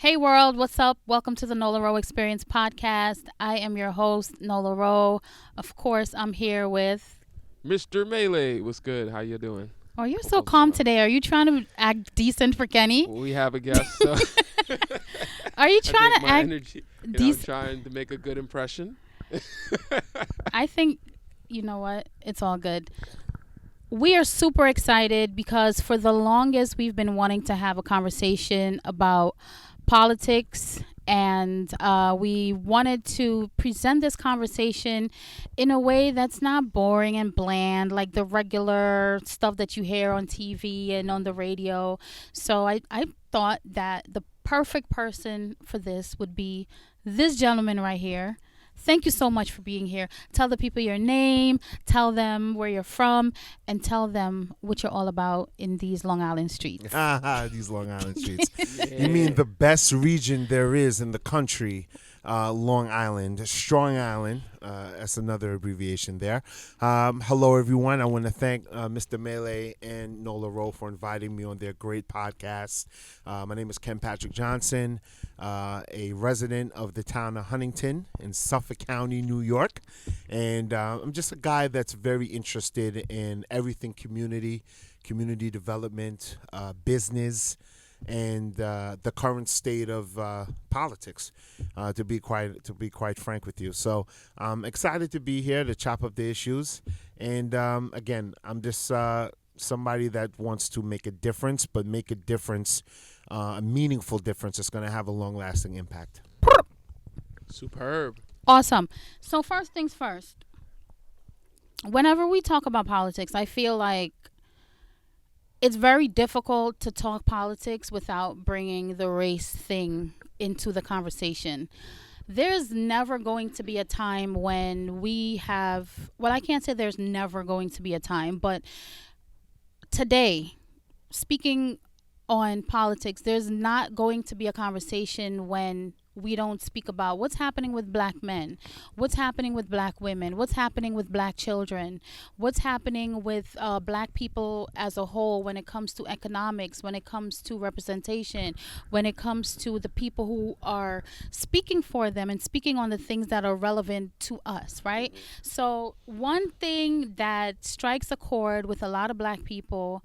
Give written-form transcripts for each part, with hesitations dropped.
Hey world, what's up? Welcome to the Nola Rowe Experience podcast. I am your host, Nola Rowe. Of course, I'm here with... Mr. Melee, what's good? How you doing? Oh, you're so calm today. Are you trying to act decent for Kenny? We have a guest, so Are you trying to act energy, decent? I'm trying to make a good impression. I think, you know what? It's all good. We are super excited because for the longest we've been wanting to have a conversation about politics, and we wanted to present this conversation in a way that's not boring and bland like the regular stuff that you hear on TV and on the radio. So I thought that the perfect person for this would be this gentleman right here. Thank you so much for being here. Tell the people your name, tell them where you're from, and tell them what you're all about in these Long Island streets. These Long Island streets. Yeah. You mean the best region there is in the country, Long Island, Strong Island. That's another abbreviation there. Hello, everyone. I want to thank Mr. Melee and Nola Rowe for inviting me on their great podcast. My name is Ken Patrick Johnson, a resident of the town of Huntington in Suffolk County, New York. And I'm just a guy that's very interested in everything community development, business, and the current state of politics, to be quite frank with you. So I'm excited to be here to chop up the issues. And again, I'm just somebody that wants to make a difference, but make a difference, a meaningful difference that's going to have a long-lasting impact. Superb. Awesome. So first things first. Whenever we talk about politics, I feel like it's very difficult to talk politics without bringing the race thing into the conversation. There's never going to be a time when we have, well, I can't say there's never going to be a time, but today, speaking on politics, there's not going to be a conversation when we don't speak about what's happening with black men, what's happening with black women, what's happening with black children, what's happening with black people as a whole when it comes to economics, when it comes to representation, when it comes to the people who are speaking for them and speaking on the things that are relevant to us, right? So one thing that strikes a chord with a lot of black people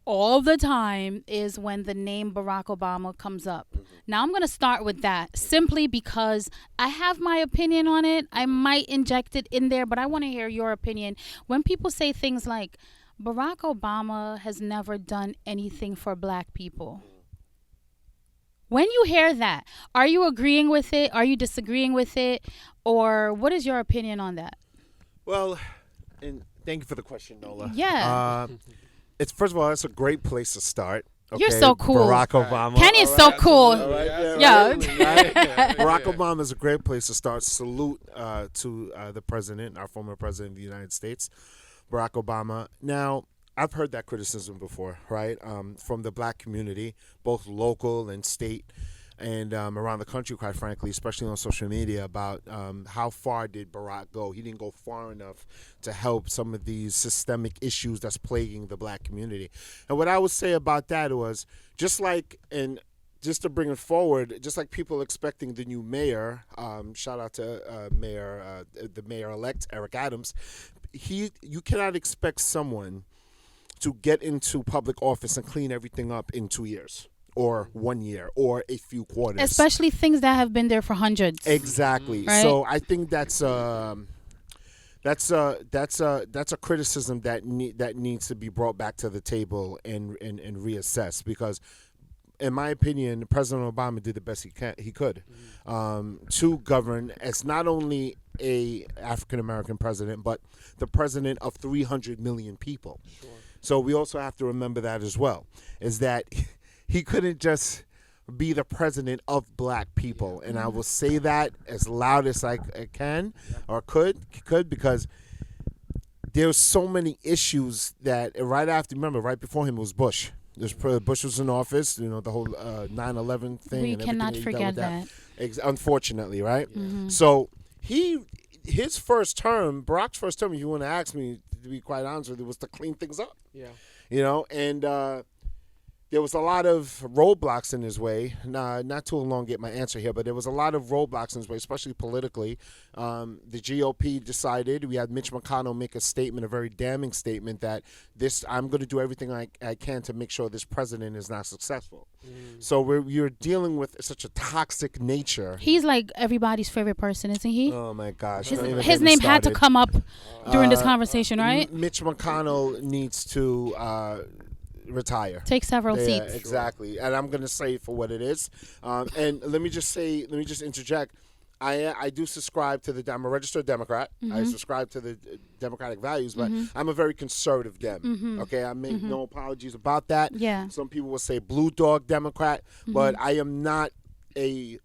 all the time is when the name Barack Obama comes up. Now I'm going to start with that simply because I have my opinion on it. I might inject it in there, but I want to hear your opinion. When people say things like Barack Obama has never done anything for black people, when you hear that, are you agreeing with it? Are you disagreeing with it? Or what is your opinion on that? Well, and thank you for the question, Nola. Yeah. It's first of all, that's a great place to start. Okay? You're so cool. Barack Obama. Kenny is so cool. Yeah. Barack Obama is a great place to start. Salute to the president, our former president of the United States, Barack Obama. Now, I've heard that criticism before, right, from the black community, both local and state, and around the country, quite frankly, especially on social media, about how far did Barack go. He didn't go far enough to help some of these systemic issues that's plaguing the black community. And what I would say about that was, just to bring it forward, just like people expecting the new mayor, shout out to the mayor-elect, Eric Adams, you cannot expect someone to get into public office and clean everything up in 2 years. Or 1 year, or a few quarters. Especially things that have been there for hundreds. Exactly. Right? So I think that's a criticism that needs to be brought back to the table and reassessed, because, in my opinion, President Obama did the best he could to govern as not only a African American president, but the president of 300 million people. Sure. So we also have to remember that as well, is that he couldn't just be the president of black people. And I will say that as loud as I can or could, because there's so many issues that right before him was Bush. Bush was in office, the whole 9/11 thing. We and cannot forget that. Unfortunately, right? Mm-hmm. So Barack's first term, if you want to ask me, to be quite honest with you, was to clean things up. Yeah. And there was a lot of roadblocks in his way. Nah, not to elongate my answer here, but there was a lot of roadblocks in his way, especially politically. The GOP decided, we had Mitch McConnell make a statement, a very damning statement, that I'm going to do everything I can to make sure this president is not successful. So you're dealing with such a toxic nature. He's like everybody's favorite person, isn't he? Oh my gosh! His name had to come up during this conversation, right? Mitch McConnell needs to retire. Take several seats. Exactly. And I'm going to say it for what it is. And let me just interject. I do subscribe to I'm a registered Democrat. I subscribe to the Democratic values, but I'm a very conservative Dem. Okay, I make no apologies about that. Yeah. Some people will say blue dog Democrat, but I am not a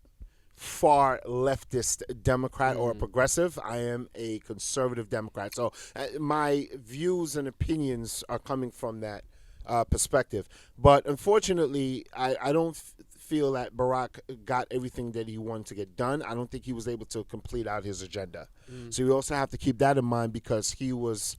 far leftist Democrat or a progressive. I am a conservative Democrat. So my views and opinions are coming from that perspective. But unfortunately, I don't feel that Barack got everything that he wanted to get done. I don't think he was able to complete out his agenda. So we also have to keep that in mind, because there was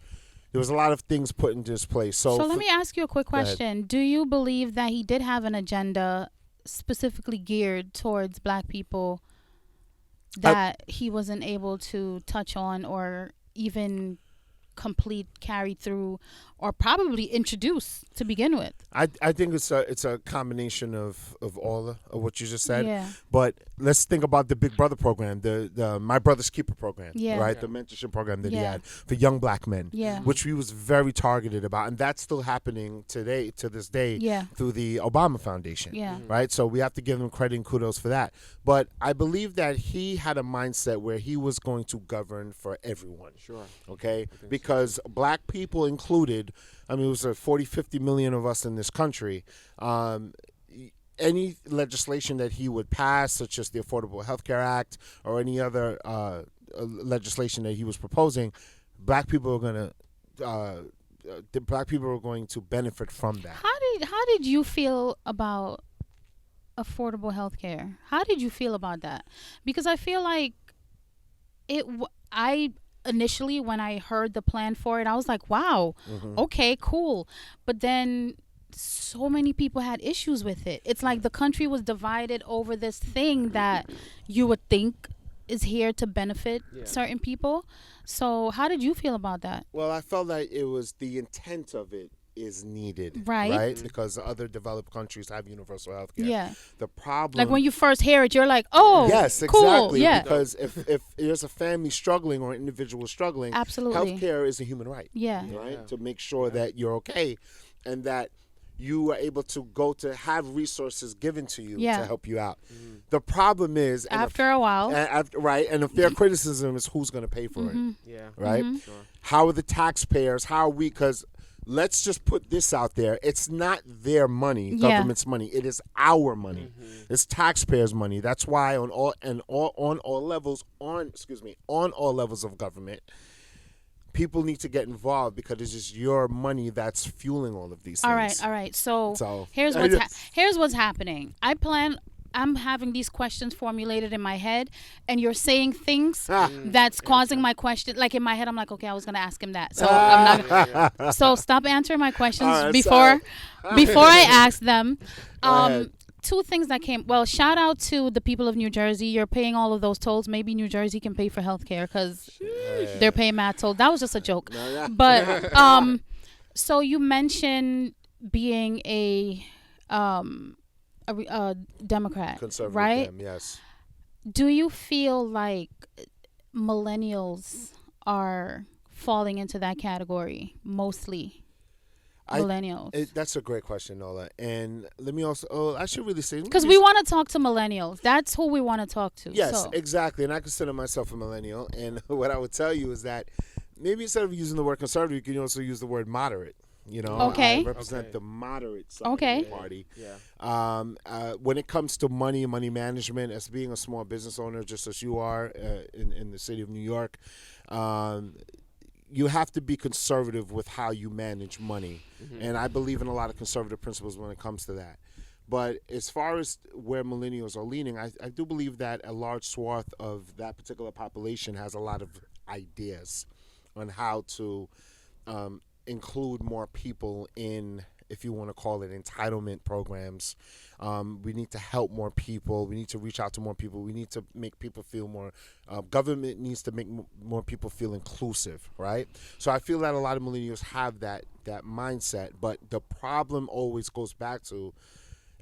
a lot of things put into his place. So let me ask you a quick question. Do you believe that he did have an agenda specifically geared towards black people that he wasn't able to touch on or even carry through, or probably introduce to begin with? I think it's a combination of all of what you just said. Yeah. But let's think about the Big Brother program, the My Brother's Keeper program, Yeah. right? The mentorship program that he Yeah. had for young black men, Yeah. which he was very targeted about, and that's still happening to this day Yeah. through the Obama Foundation. Yeah. Right? So we have to give him credit and kudos for that. But I believe that he had a mindset where he was going to govern for everyone. Sure. Okay? Because black people included, I mean, it was 40, 50 million of us in this country. Any legislation that he would pass, such as the Affordable Health Care Act or any other legislation that he was proposing, black people are going to benefit from that. How did you feel about affordable health care? How did you feel about that? Because I feel like I initially, when I heard the plan for it, I was like, wow, okay, cool. But then so many people had issues with it. It's like the country was divided over this thing that you would think is here to benefit certain people. So how did you feel about that? Well, I felt like it was the intent of it is needed, right? Because other developed countries have universal health care. Yeah. The problem, like when you first hear it, you're like, oh, yes, cool. exactly. Yeah. Because if there's a family struggling or an individual struggling, absolutely, health care is a human right. Yeah. Right? To make sure that you're okay and that you are able to go to have resources given to you to help you out. The problem is, after a while, right? And a fair criticism is who's going to pay for it. Yeah. Right? Sure. How are the taxpayers? How are we? Because let's just put this out there. It's not their money, government's money. It is our money. It's taxpayers' money. That's why on all levels of government, people need to get involved, because it's just your money that's fueling all of these things. All right. So here's what's happening. I'm having these questions formulated in my head, and you're saying things that's causing my question. Like in my head, I'm like, okay, I was gonna ask him that. So I'm not. So stop answering my questions before I ask them. Two things that came. Well, shout out to the people of New Jersey. You're paying all of those tolls. Maybe New Jersey can pay for healthcare because they're paying mad toll. That was just a joke. But so you mentioned being a Democrat, Conservative right? Dem, yes. Do you feel like millennials are falling into that category mostly? Millennials. That's a great question, Nola. And let me also, I should really say, because we want to talk to millennials. That's who we want to talk to. Yes, exactly. And I consider myself a millennial. And what I would tell you is that maybe instead of using the word conservative, you can also use the word moderate. You know, okay. I represent the moderate side of the party. Yeah. When it comes to money and money management, as being a small business owner, just as you are in the city of New York, you have to be conservative with how you manage money. And I believe in a lot of conservative principles when it comes to that. But as far as where millennials are leaning, I do believe that a large swath of that particular population has a lot of ideas on how to include more people in if you want to call it, entitlement programs. We need to help more people. We need to reach out to more people. We need to make people feel more. Government needs to make more people feel inclusive, right? So I feel that a lot of millennials have that mindset, but the problem always goes back to,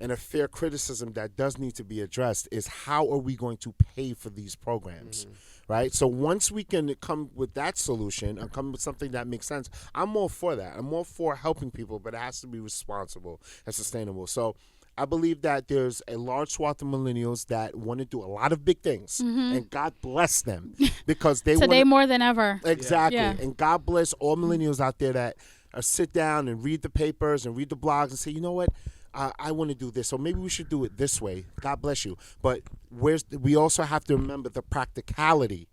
and a fair criticism that does need to be addressed is, how are we going to pay for these programs, right? So once we can come with that solution and come with something that makes sense, I'm all for that. I'm all for helping people, but it has to be responsible and sustainable. So I believe that there's a large swath of millennials that want to do a lot of big things, and God bless them, because they Today wanna, more than ever. exactly, Yeah. and God bless all millennials out there that sit down and read the papers and read the blogs and say, you know what, I want to do this, so maybe we should do it this way. God bless you. But we also have to remember the practicality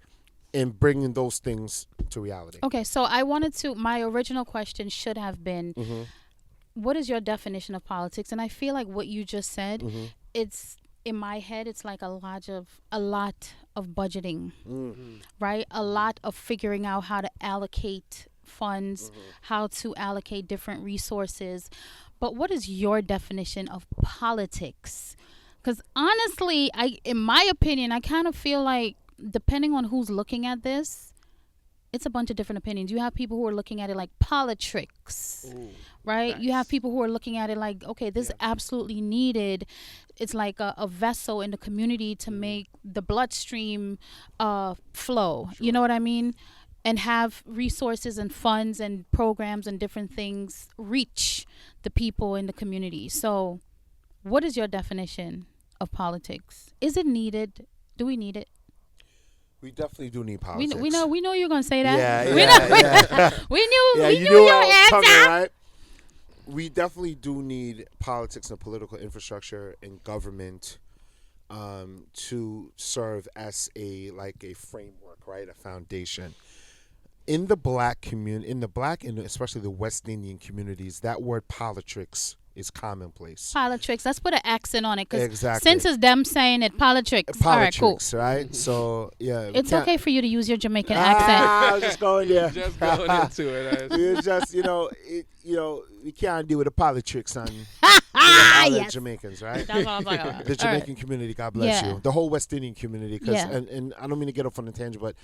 in bringing those things to reality. Okay, so my original question should have been, what is your definition of politics? And I feel like what you just said, it's, in my head, it's like a lot of budgeting, right? A lot of figuring out how to allocate funds, how to allocate different resources. But what is your definition of politics? Because honestly, in my opinion, I kind of feel like, depending on who's looking at this, it's a bunch of different opinions. You have people who are looking at it like politics, right? Facts. You have people who are looking at it like, okay, this is absolutely needed. It's like a vessel in the community to make the bloodstream flow. You know what I mean? And have resources and funds and programs and different things reach the people in the community. So what is your definition of politics? Is it needed? Do we need it? We definitely do need politics. We know you're gonna say that. Yeah, we yeah. we knew Yeah, we you knew knew your I was coming, answer. right? We definitely do need politics and political infrastructure and government to serve as a framework, right? A foundation. In the black community, and especially the West Indian communities, that word politics is commonplace. Politics. Let's put an accent on it, because Exactly. since it's them saying it, politics. All right, cool. Politics, right? So yeah, It's okay for you to use your Jamaican I accent. was just going there. Just going into it. It's just we can't deal with the politics on Ah, all the yes. Jamaicans, right? That's what I was talking about. The All right. Jamaican community, God bless Yeah. you. The whole West Indian community, Yeah. and I don't mean to get off on a tangent, but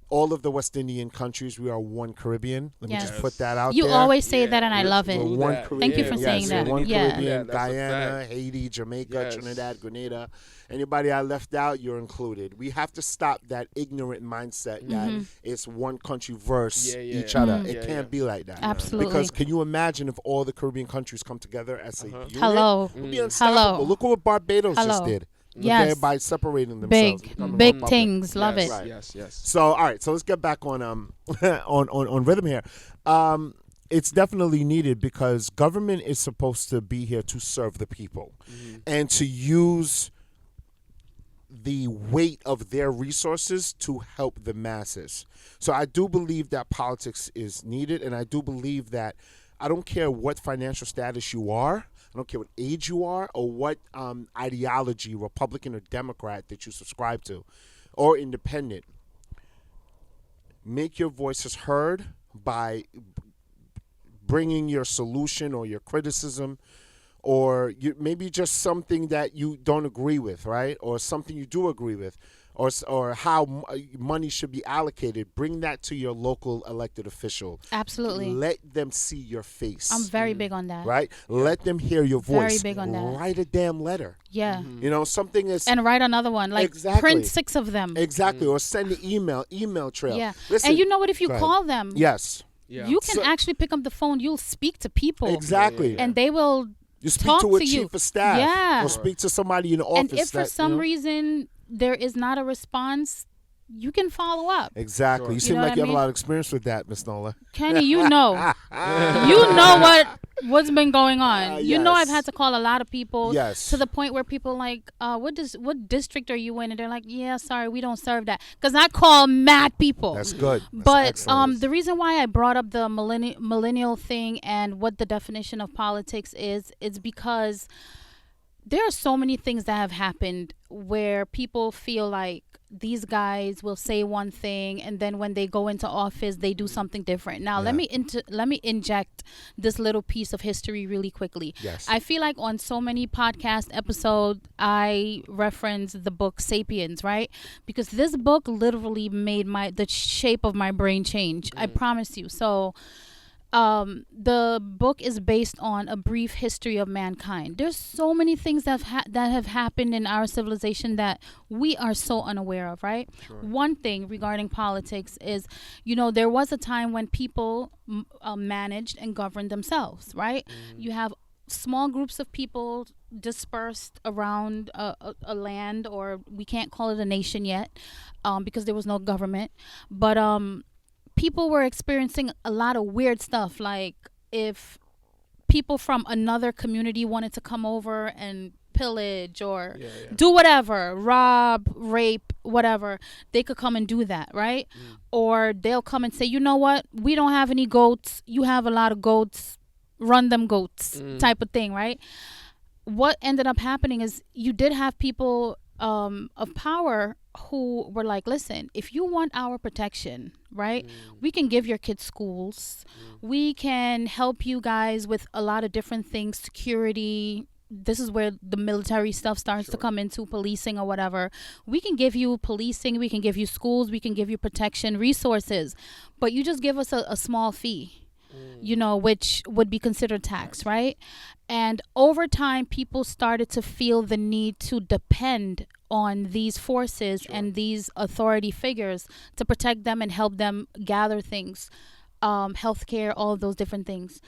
all of the West Indian countries, we are one Caribbean. Let me Yes. just put that out You there. always say Yeah, that, and I love it. We're do one that. Caribbean. Thank you for saying yes, that. We're one Yeah. Caribbean, Yeah, that's a Guyana, fact. Haiti, Jamaica, Yes. Trinidad, Grenada. Anybody I left out, you're included. We have to stop that ignorant mindset that it's one country versus Yeah, yeah. each other. Mhm. It Yeah, can't yeah. be like that. Absolutely. Because can you imagine if all the Caribbean countries come together as a unit? Hello. We'd be unstoppable. Hello. Look at what Barbados just Hello. did. Yes. Okay, by separating themselves. Big, becoming big a republic. things. Love yes, it. Right. Yes. So all right, so let's get back on on rhythm here. It's definitely needed because government is supposed to be here to serve the people and to use the weight of their resources to help the masses. So I do believe that politics is needed, and I do believe that I don't care what financial status you are, I don't care what age you are, or what ideology, Republican or Democrat, that you subscribe to, or independent. Make your voices heard by bringing your solution or your criticism, or maybe just something that you don't agree with, right? Or something you do agree with, or how money should be allocated. Bring that to your local elected official. Absolutely. Let them see your face. I'm very big on that. Right? Let them hear your Very voice. big on that. Write a damn letter. Yeah. You know, something is And write another one. Like Exactly. print 6 of them. exactly, or send an email trail. Yeah. Listen, And you know what? If you go ahead. call them, Yes, Yeah. you can So- actually pick up the phone. You'll speak to people. exactly. Yeah. And they will. You speak talk to a to you. chief of staff, Yeah. or speak to somebody in the office. And if for that, some reason there is not a response, you can follow up. exactly, Sure. you seem know like what you I have a mean? lot of experience with that, Miss Nola. Kenny, you know. You know what's been going on. You know I've yes. had to call a lot of people Yes. to the point where people like, what district are you in? And they're like, yeah, sorry, we don't serve that. Because I call mad people. That's good. That's But excellent. the reason why I brought up the millennial thing and what the definition of politics is because there are so many things that have happened where people feel like these guys will say one thing and then when they go into office they do something different. Now Yeah. let me inject this little piece of history really quickly. Yes. I feel like on so many podcast episodes I reference the book Sapiens, right? Because this book literally made the shape of my brain change. I promise you. So the book is based on a brief history of mankind. There's so many things that have happened in our civilization that we are so unaware of, right? Sure. One thing regarding politics is, there was a time when people managed and governed themselves, right? You have small groups of people dispersed around a land, or we can't call it a nation yet, because there was no government, but people were experiencing a lot of weird stuff. Like if people from another community wanted to come over and pillage or Yeah, yeah. do whatever, rob, rape, whatever, they could come and do that, right? Or they'll come and say, you know what, we don't have any goats, you have a lot of goats, run them goats, type of thing, right? What ended up happening is you did have people of power who were like, listen, if you want our protection, right, we can give your kids schools, we can help you guys with a lot of different things, security. This is where the military stuff starts to come into, policing or whatever. We can give you policing, we can give you schools, we can give you protection, resources, but you just give us a small fee, which would be considered tax, right? And over time, people started to feel the need to depend on these forces and these authority figures to protect them and help them gather things, healthcare, all of those different things.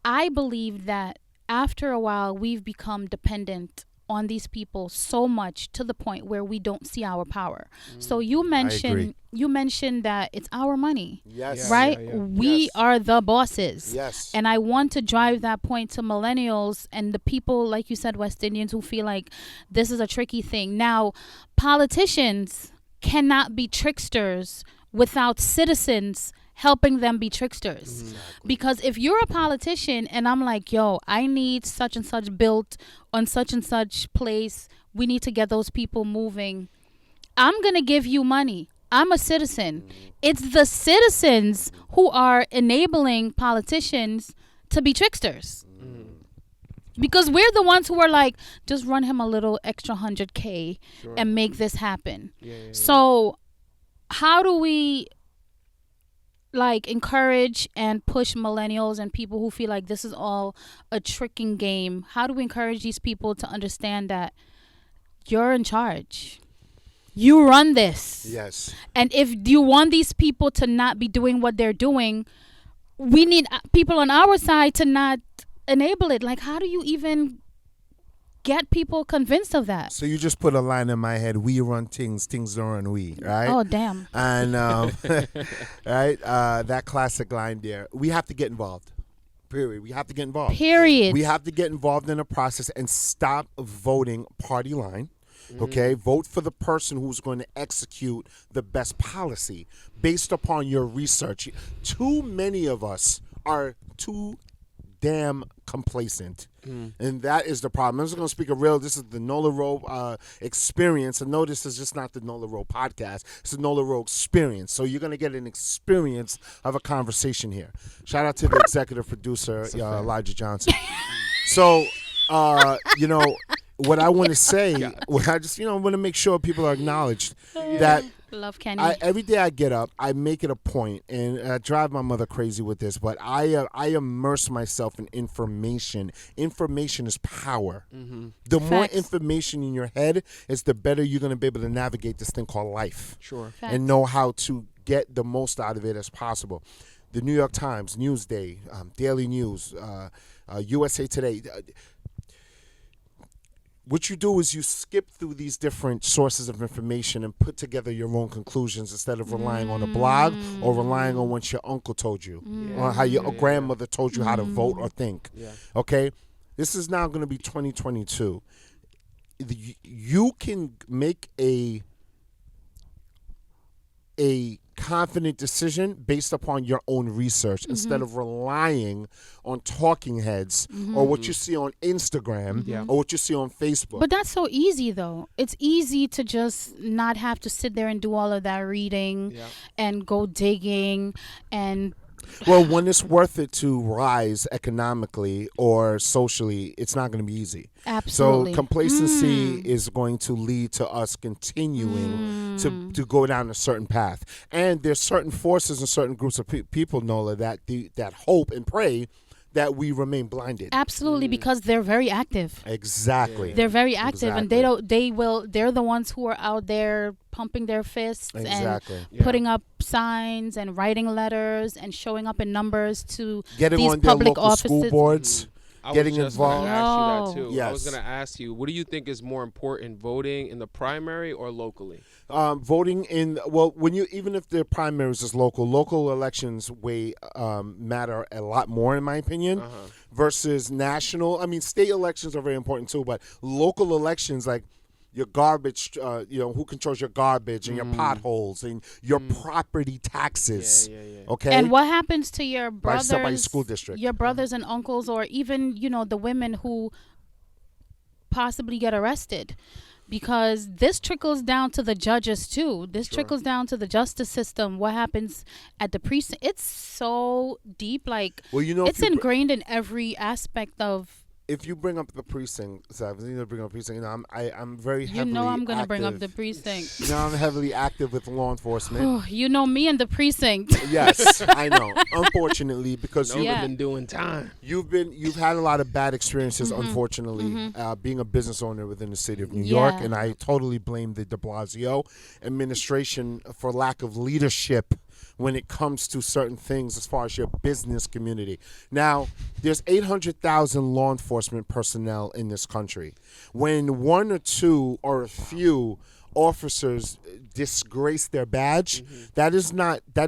I believe that after a while, we've become dependent on these people so much to the point where we don't see our power. So you mentioned that it's our money. Yes. Right? Yeah. We Yes. are the bosses. Yes. And I want to drive that point to millennials and the people, like you said, West Indians, who feel like this is a tricky thing. Now, politicians cannot be tricksters without citizens helping them be tricksters. Because if you're a politician and I'm like, yo, I need such and such built on such and such place, we need to get those people moving, I'm going to give you money. I'm a citizen. It's the citizens who are enabling politicians to be tricksters. Because we're the ones who are like, just run him a little extra 100K and make this happen. So how do we encourage and push millennials and people who feel like this is all a tricking game? How do we encourage these people to understand that you're in charge? You run this. Yes. And if you want these people to not be doing what they're doing, we need people on our side to not enable it. Like, how do you even get people convinced of that? So you just put a line in my head: we run things, things don't run we, right? Oh, damn. And right, that classic line there. We have to get involved. Period. We have to get involved. Period. We have to get involved in the process and stop voting party line. Okay, vote for the person who's going to execute the best policy based upon your research. Too many of us are too damn complacent. And that is the problem. I'm just going to speak this is the Nola Rowe experience. And no, this is just not the Nola Rowe podcast. It's the Nola Rowe experience. So you're going to get an experience of a conversation here. Shout out to the executive producer, Elijah Johnson. So, what I want to say, what I just, want to make sure people are acknowledged that Love Kenny. every day I get up, I make it a point, and I drive my mother crazy with this, but I immerse myself in information. Information is power. The more Facts. information in your head is the better you're going to be able to navigate this thing called life. Sure. Facts. And know how to get the most out of it as possible. The New York Times, Newsday, Daily News, USA Today. What you do is you skip through these different sources of information and put together your own conclusions instead of relying on a blog or relying on what your uncle told you or how your grandmother told you how to vote or think. Yeah. Okay? This is now going to be 2022. You can make a confident decision based upon your own research instead of relying on talking heads or what you see on Instagram Yeah. or what you see on Facebook. But that's so easy, though. It's easy to just not have to sit there and do all of that reading Yeah. and go digging and Well, when it's worth it to rise economically or socially, it's not going to be easy. absolutely. So complacency is going to lead to us continuing to go down a certain path. And there's certain forces and certain groups of people, Nola, that hope and pray that we remain blinded. Absolutely, because they're very active. Exactly. They're very active, and Exactly. they're the ones who are out there pumping their fists Exactly. and Yeah. putting up signs and writing letters and showing up in numbers to Getting these on their public local offices. school boards. I Getting was just gonna involved. ask you that too. I was Yes. gonna ask you, what do you think is more important, voting in the primary or locally? Voting in when you even if the primaries is local elections matter a lot more in my opinion versus national. I mean, state elections are very important too, but local elections like your garbage, who controls your garbage and your potholes and your property taxes. Yeah. Okay, And what happens to your by brothers, somebody's school district. your brothers and uncles, or even the women who possibly get arrested? Because this trickles down to the judges too. This trickles down to the justice system. What happens at the precinct? It's so deep. Like, Well, it's ingrained in every aspect of. If you bring up the precinct, so if you bring up precinct, I'm very heavily. You know I'm gonna bring up active. the precinct. I'm heavily active with law enforcement. Oh, you know me and the precinct. Yes, I know. Unfortunately, because Nola Yeah. been doing time. you've had a lot of bad experiences, unfortunately, being a business owner within the city of New York, Yeah. and I totally blame the de Blasio administration for lack of leadership when it comes to certain things as far as your business community. Now, there's 800,000 law enforcement personnel in this country. When one or two or a few officers disgrace their badge, that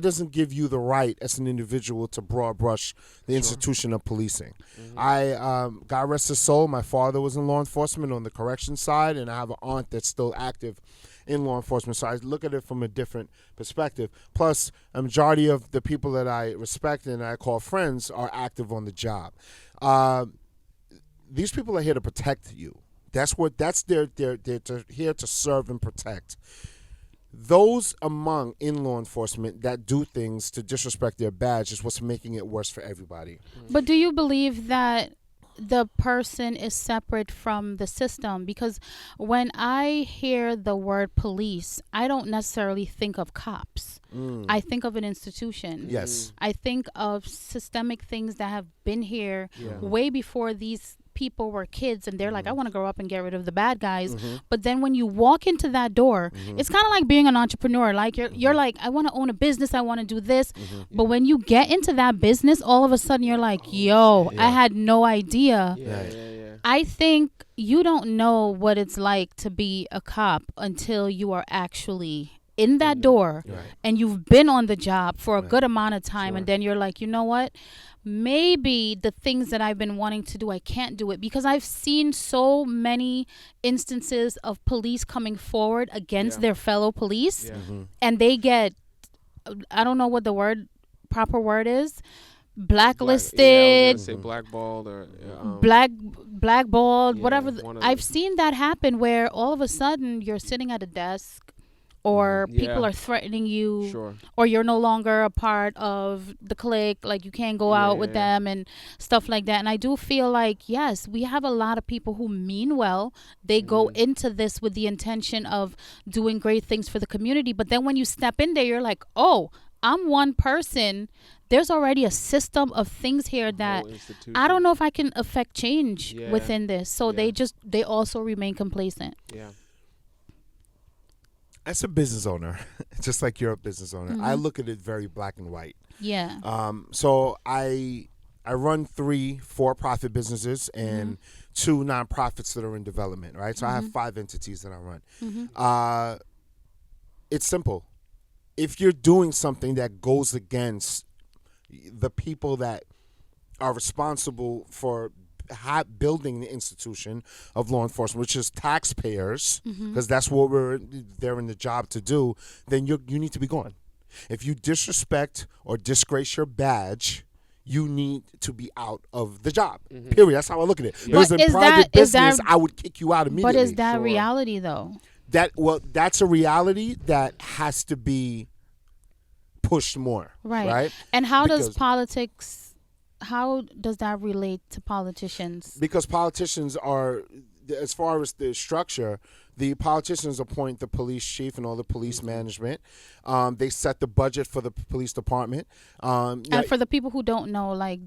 doesn't give you the right as an individual to broad brush the institution of policing. God rest his soul, my father was in law enforcement on the correction side, and I have an aunt that's still active in law enforcement, so I look at it from a different perspective. Plus, a majority of the people that I respect and I call friends are active on the job. These people are here to protect you. They're here to serve and protect. Those among in law enforcement that do things to disrespect their badge is what's making it worse for everybody. But do you believe that the person is separate from the system? Because when I hear the word police, I don't necessarily think of cops. I think of an institution. Yes. I think of systemic things that have been here way before these people were kids, and they're like, I want to grow up and get rid of the bad guys. But then when you walk into that door, it's kind of like being an entrepreneur. Like you're like, I want to own a business, I want to do this. But when you get into that business, all of a sudden you're like, yo, I had no idea. Yeah. I think you don't know what it's like to be a cop until you are actually in that door and you've been on the job for a good amount of time, and then you're like, you know what, maybe the things that I've been wanting to do, I can't do it, because I've seen so many instances of police coming forward against their fellow police, and they get, I don't know what the proper word is, blacklisted, I was gonna say blackballed or blackballed, whatever. one of I've those. seen that happen where all of a sudden you're sitting at a desk, or people are threatening you, or you're no longer a part of the clique, like you can't go out with them and stuff like that. And I do feel like, yes, we have a lot of people who mean well. They go into this with the intention of doing great things for the community, but then when you step in there, you're like, oh, I'm one person. There's already a system of things here that I don't know if I can affect change within this. So they also remain complacent. Yeah. As a business owner, just like you're a business owner, I look at it very black and white. Yeah. So I run 3 for-profit businesses and 2 nonprofits that are in development, right? So I have 5 entities that I run. It's simple. If you're doing something that goes against the people that are responsible for building the institution of law enforcement, which is taxpayers, because that's what they're in the job to do, then you need to be gone. If you disrespect or disgrace your badge, you need to be out of the job. Period. That's how I look at it. Yeah. Because But in is private that- is business, that- I would kick you out But immediately. is that Sure. reality though? That's a reality that has to be pushed more. Right. Right. And how does Because- politics? How does that relate to politicians? Because politicians are, as far as the structure, the politicians appoint the police chief and all the police management. They set the budget for the police department. And for the people who don't know, like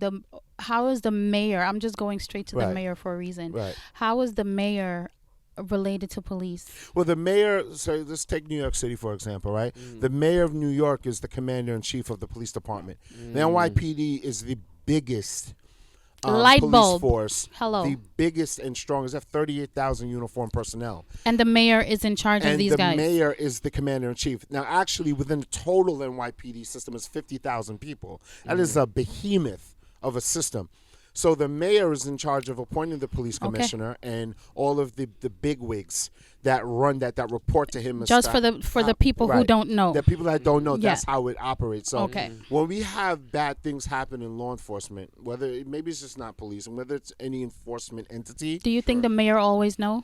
how is the mayor? I'm just going straight to the Right. mayor for a reason. Right. How is the mayor related to police? Well, the mayor, so let's take New York City, for example, right? The mayor of New York is the commander-in-chief of the police department. The NYPD is the biggest Light police bulb. force. Hello. The biggest and strongest. They have 38,000 uniformed personnel. And the mayor is in charge of And these the guys. mayor is the commander-in-chief. Now, actually, within the total NYPD system is 50,000 people. That is a behemoth of a system. So the mayor is in charge of appointing the police Okay. commissioner and all of the bigwigs that run that report to him. Just for the people who Right. don't know. The people that don't know, Yeah. that's how it operates. So Okay. when we have bad things happen in law enforcement, maybe it's just not police, and whether it's any enforcement entity, Do you think the mayor always know?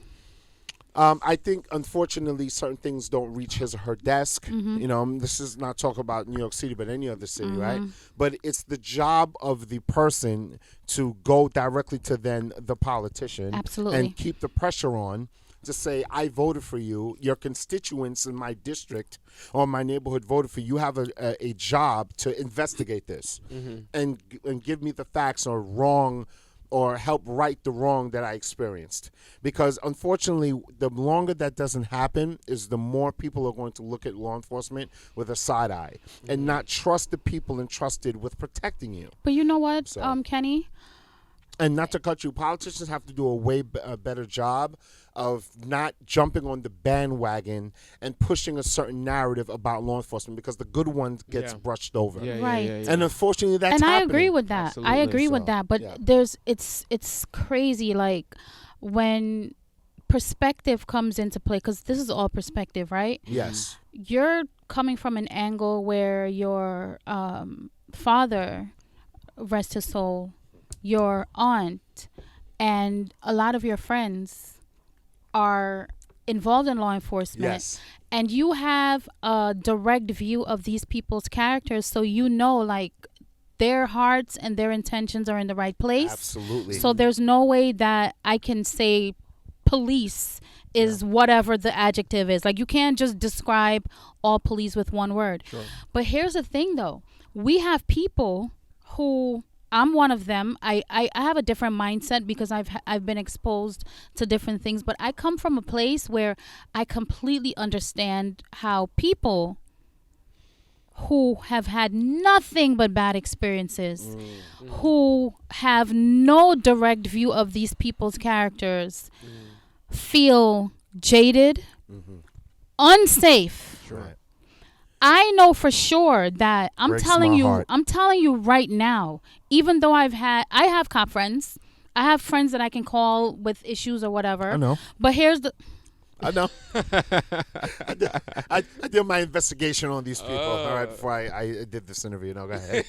I think unfortunately certain things don't reach his or her desk. You know, this is not talk about New York City, but any other city, right? But it's the job of the person to go directly to then the politician, Absolutely. and keep the pressure on to say, I voted for you. Your constituents in my district or my neighborhood voted for you. You have a job to investigate this and give me the facts or wrong or help right the wrong that I experienced. Because unfortunately, the longer that doesn't happen is the more people are going to look at law enforcement with a side eye and not trust the people entrusted with protecting you. But you know what, So- Kenny? And not to cut you, politicians have to do a way better job of not jumping on the bandwagon and pushing a certain narrative about law enforcement, because the good one gets Yeah. brushed over. Right. And unfortunately, that's And I happening. agree with that. I Absolutely. agree with So, that. But yeah. it's crazy, like when perspective comes into play, because this is all perspective, right? Yes. You're coming from an angle where your father, rest his soul, your aunt, and a lot of your friends are involved in law enforcement. Yes. And you have a direct view of these people's characters, so you know, like, their hearts and their intentions are in the right place. Absolutely. So there's no way that I can say police is whatever the adjective is. Like, you can't just describe all police with one word. Sure. But here's the thing, though. We have people who, I'm one of them. I have a different mindset because I've been exposed to different things. But I come from a place where I completely understand how people who have had nothing but bad experiences, who have no direct view of these people's characters, feel jaded, unsafe. Sure. I know for sure that Breaks my heart. I'm telling you right now, even though I have cop friends. I have friends that I can call with issues or whatever. I know. But here's the I know. I did my investigation on these people, all right, before I did this interview. No, go ahead.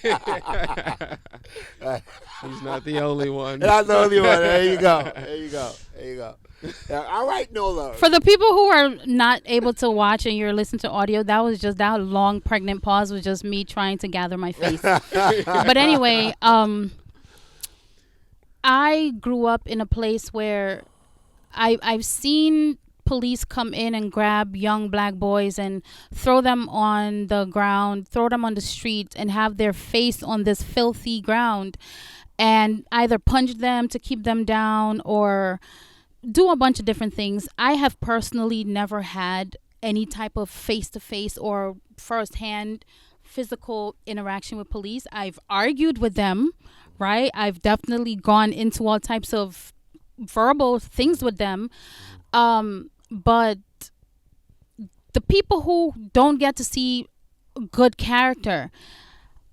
He's not the only one. That's the only one. There you go. There you go. There you go. All right, Nola. For the people who are not able to watch and you're listening to audio, that long pregnant pause was just me trying to gather my face. But anyway, I grew up in a place where I've seen police come in and grab young black boys and throw them on the ground, throw them on the street, and have their face on this filthy ground, and either punch them to keep them down or do a bunch of different things. I have personally never had any type of face-to-face or first-hand physical interaction with police. I've argued with them, right? I've definitely gone into all types of verbal things with them. But the people who don't get to see good character,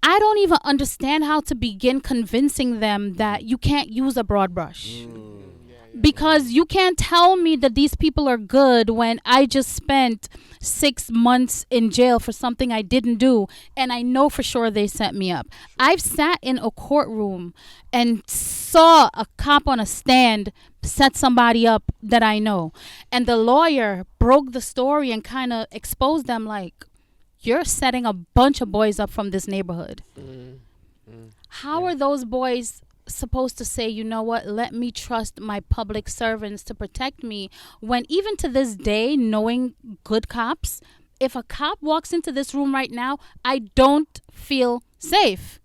I don't even understand how to begin convincing them that you can't use a broad brush. Because you can't tell me that these people are good when I just spent 6 months in jail for something I didn't do, and I know for sure they set me up. I've sat in a courtroom and saw a cop on a stand set somebody up that I know, and the lawyer broke the story and kind of exposed them like, you're setting a bunch of boys up from this neighborhood. How are those boys supposed to say, you know what, let me trust my public servants to protect me, when even to this day, knowing good cops, if a cop walks into this room right now, I don't feel safe.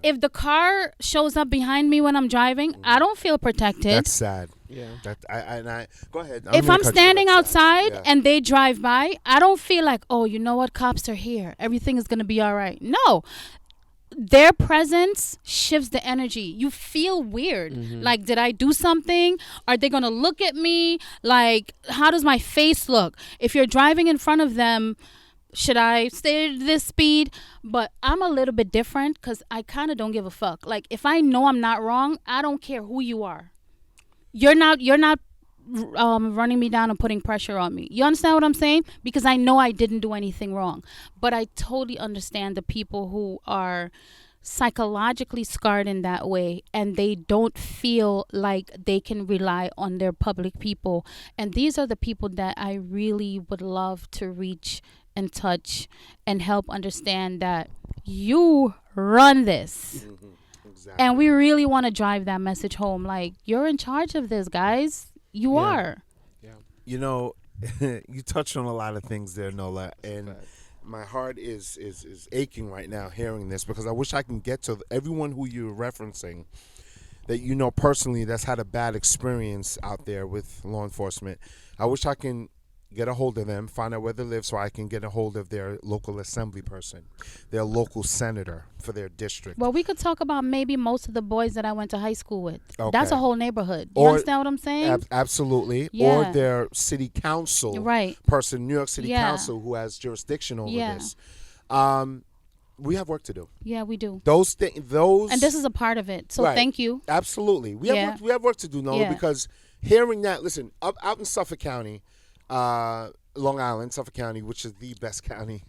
If the car shows up behind me when I'm driving, I don't feel protected. That's sad. Yeah. I go ahead. If I'm standing outside Yeah. and they drive by, I don't feel like, oh, you know what, cops are here, everything is going to be all right. No. Their presence shifts the energy. You feel weird. Like, did I do something? Are they going to look at me? Like, how does my face look? If you're driving in front of them, should I stay at this speed? But I'm a little bit different because I kind of don't give a fuck. Like, if I know I'm not wrong, I don't care who you are. You're not running me down and putting pressure on me. You understand what I'm saying? Because I know I didn't do anything wrong. But I totally understand the people who are psychologically scarred in that way, and they don't feel like they can rely on their public people. And these are the people that I really would love to reach and touch and help understand that you run this. Exactly. And we really want to drive that message home. Like, you're in charge of this, guys. You are. Yeah. You know, you touched on a lot of things there, Nola, and Fact. my heart is aching right now hearing this, because I wish I can get to everyone who you're referencing that you know personally that's had a bad experience out there with law enforcement. I wish I can get a hold of them, find out where they live, so I can get a hold of their local assembly person, their local senator for their district. Well, we could talk about maybe most of the boys that I went to high school with. Okay. That's a whole neighborhood. You Or- understand what I'm saying? Absolutely. Yeah. Or their city council Right. person, New York City Yeah. Council, who has jurisdiction over Yeah. this. We have work to do. Yeah, we do. Those those And this is a part of it. So Right. thank you. Absolutely. Yeah. We have work to do, Nola, Yeah. because hearing that, listen, out in Suffolk County, Long Island, Suffolk County, which is the best county,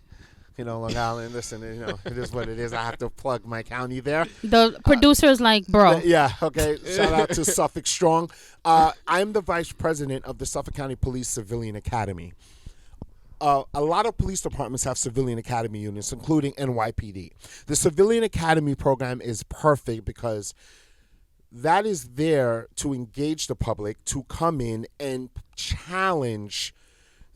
Long Island. Listen, it is what it is. I have to plug my county there. The producer's like, bro. Yeah, okay. Shout out to Suffolk Strong. I'm the vice president of the Suffolk County Police Civilian Academy. A lot of police departments have civilian academy units, including NYPD. The Civilian Academy program is perfect because that is there to engage the public to come in and challenge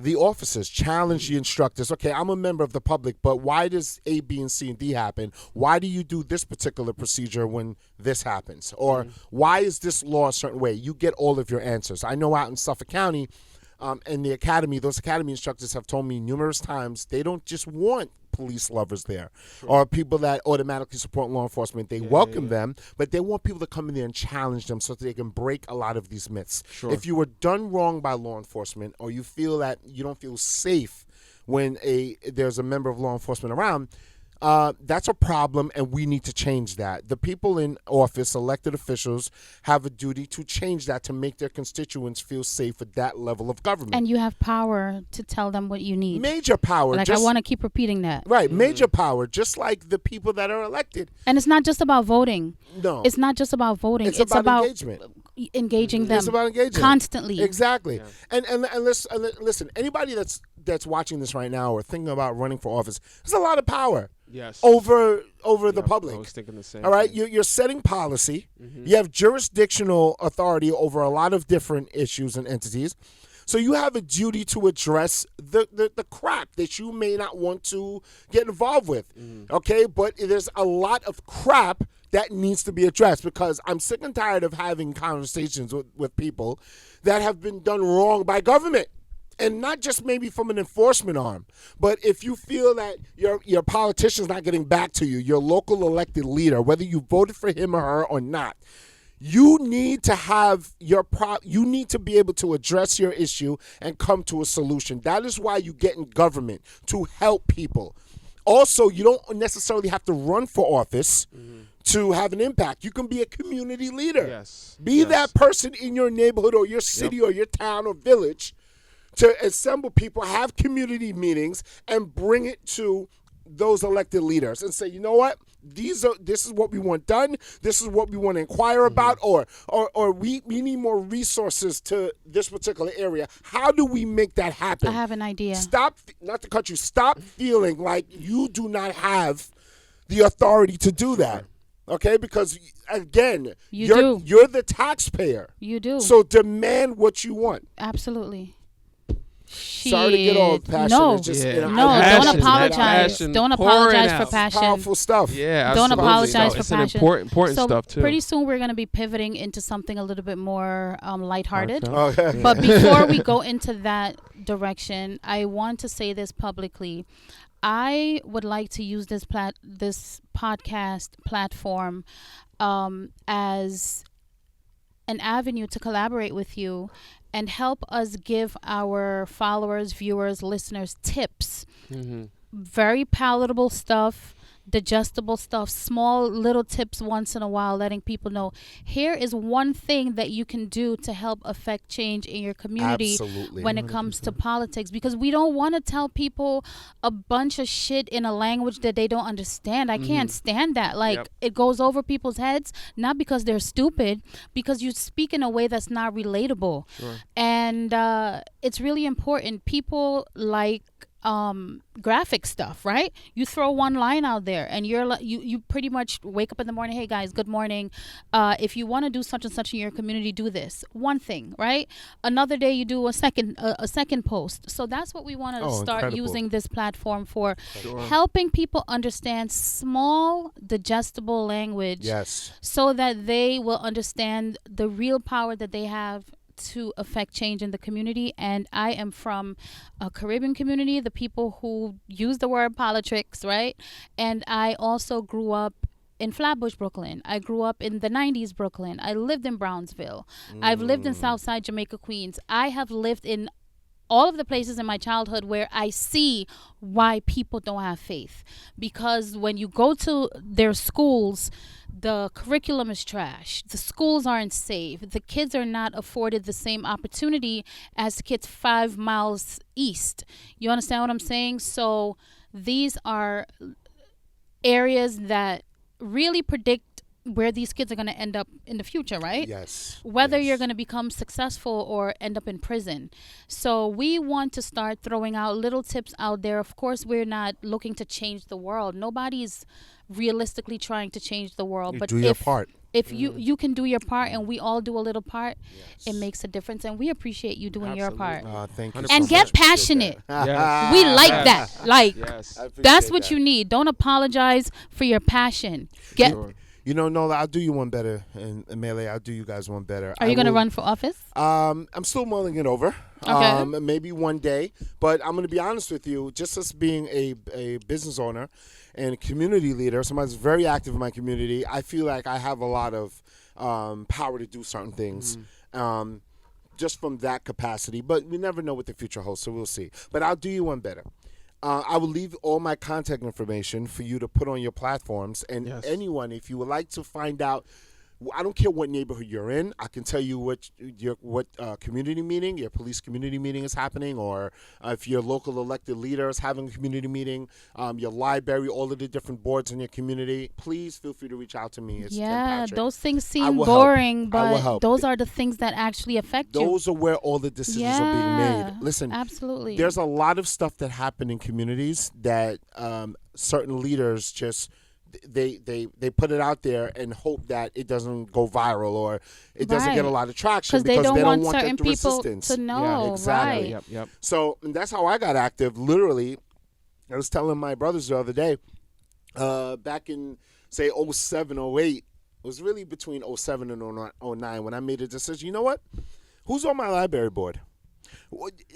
the officers, challenge the instructors. Okay, I'm a member of the public, but why does A, B, and C, and D happen? Why do you do this particular procedure when this happens? Or why is this law a certain way? You get all of your answers. I know out in Suffolk County, in the academy, those academy instructors have told me numerous times they don't just want police lovers there or people that automatically support law enforcement. They welcome them, but they want people to come in there and challenge them so that they can break a lot of these myths. Sure. If you were done wrong by law enforcement, or you feel that you don't feel safe when there's a member of law enforcement around, that's a problem, and we need to change that. The people in office, elected officials, have a duty to change that to make their constituents feel safe at that level of government. And you have power to tell them what you need. Major power. Like, I want to keep repeating that. Right, major power, just like the people that are elected. And it's not just about voting. No. It's not just about voting. It's about engagement. Engaging them. It's about engagement. Constantly. Exactly. Yeah. And listen, anybody that's watching this right now or thinking about running for office, there's a lot of power. Yes. Over the Yep, public. I was thinking the same. All right, thing. you're setting policy. You have jurisdictional authority over a lot of different issues and entities. So you have a duty to address the crap that you may not want to get involved with. Okay, but there's a lot of crap that needs to be addressed, because I'm sick and tired of having conversations with people that have been done wrong by government. And not just maybe from an enforcement arm, but if you feel that your politician's not getting back to you, your local elected leader, whether you voted for him or her or not, you need to have you need to be able to address your issue and come to a solution. That is why you get in government, to help people. also, you don't necessarily have to run for office to have an impact. You can be a community leader. Yes. Be that person in your neighborhood or your city or your town or village to assemble people, have community meetings, and bring it to those elected leaders and say, you know what? This is what we want done. This is what we want to inquire about, or we need more resources to this particular area. How do we make that happen? I have an idea. Stop, not to cut you, stop feeling like you do not have the authority to do that. Okay? Because, again, you're the taxpayer. You do. So demand what you want. Absolutely. Sorry to get all passionate. No, Just, don't Passion, apologize. passion Don't pouring apologize for out. passion. Powerful stuff. Yeah, Don't absolutely. apologize for It's passion. an important So stuff too. pretty soon we're going to be pivoting into something a little bit more lighthearted. Okay. But before we go into that direction, I want to say this publicly. I would like to use this podcast platform as an avenue to collaborate with you and help us give our followers, viewers, listeners tips. Very palatable stuff, digestible stuff, small little tips once in a while, letting people know here is one thing that you can do to help affect change in your community. Absolutely. When it comes to politics, because we don't want to tell people a bunch of shit in a language that they don't understand. I can't stand that. Like, it goes over people's heads, not because they're stupid, because you speak in a way that's not relatable. And it's really important. People like graphic stuff, right? You throw one line out there and you're like, you pretty much wake up in the morning, hey guys, good morning, if you want to do such and such in your community, do this one thing, right? Another day you do a second post. So that's what we want to start using this platform for. Helping people understand small digestible language, so that they will understand the real power that they have to affect change in the community. And I am from a Caribbean community, the people who use the word politics, right? And I also grew up in Flatbush, Brooklyn. I grew up in the 90s Brooklyn. I lived in Brownsville. I've lived in Southside Jamaica, Queens. I have lived in all of the places in my childhood where I see why people don't have faith. Because when you go to their schools, the curriculum is trash. The schools aren't safe. The kids are not afforded the same opportunity as the kids 5 miles east. You understand what I'm saying? So these are areas that really predict where these kids are going to end up in the future, right? Yes. Whether you're going to become successful or end up in prison. So we want to start throwing out little tips out there. Of course, we're not looking to change the world. Nobody's realistically trying to change the world. But do your part. If you can do your part and we all do a little part, it makes a difference. And we appreciate you doing your part. Thank you. And so get much. passionate. Yes. We like that. Like, that's what that. you need. Don't apologize for your passion. You know, Nola, I'll do you one better, and Melee, I'll do you guys one better. Are you going to run for office? I'm still mulling it over. Okay. Maybe one day. But I'm going to be honest with you, just as being a business owner and a community leader, somebody who's very active in my community, I feel like I have a lot of power to do certain things. Just from that capacity. But we never know what the future holds, so we'll see. But I'll do you one better. I will leave all my contact information for you to put on your platforms. And anyone, if you would like to find out, I don't care what neighborhood you're in. I can tell you what community meeting, your police community meeting is happening, or if your local elected leader is having a community meeting, your library, all of the different boards in your community. Please feel free to reach out to me. It's Tim Patrick. Those things seem boring, but those are the things that actually affect you. Those are where all the decisions are being made. Listen, absolutely. There's a lot of stuff that happen in communities that certain leaders just they put it out there and hope that it doesn't go viral or it doesn't get a lot of traction because they don't want certain the people resistance to know. Yeah, exactly. Right. So and that's how I got active. Literally, I was telling my brothers the other day, back in say 07, 08, it was really between 07 and 09 when I made a decision. You know what? Who's on my library board?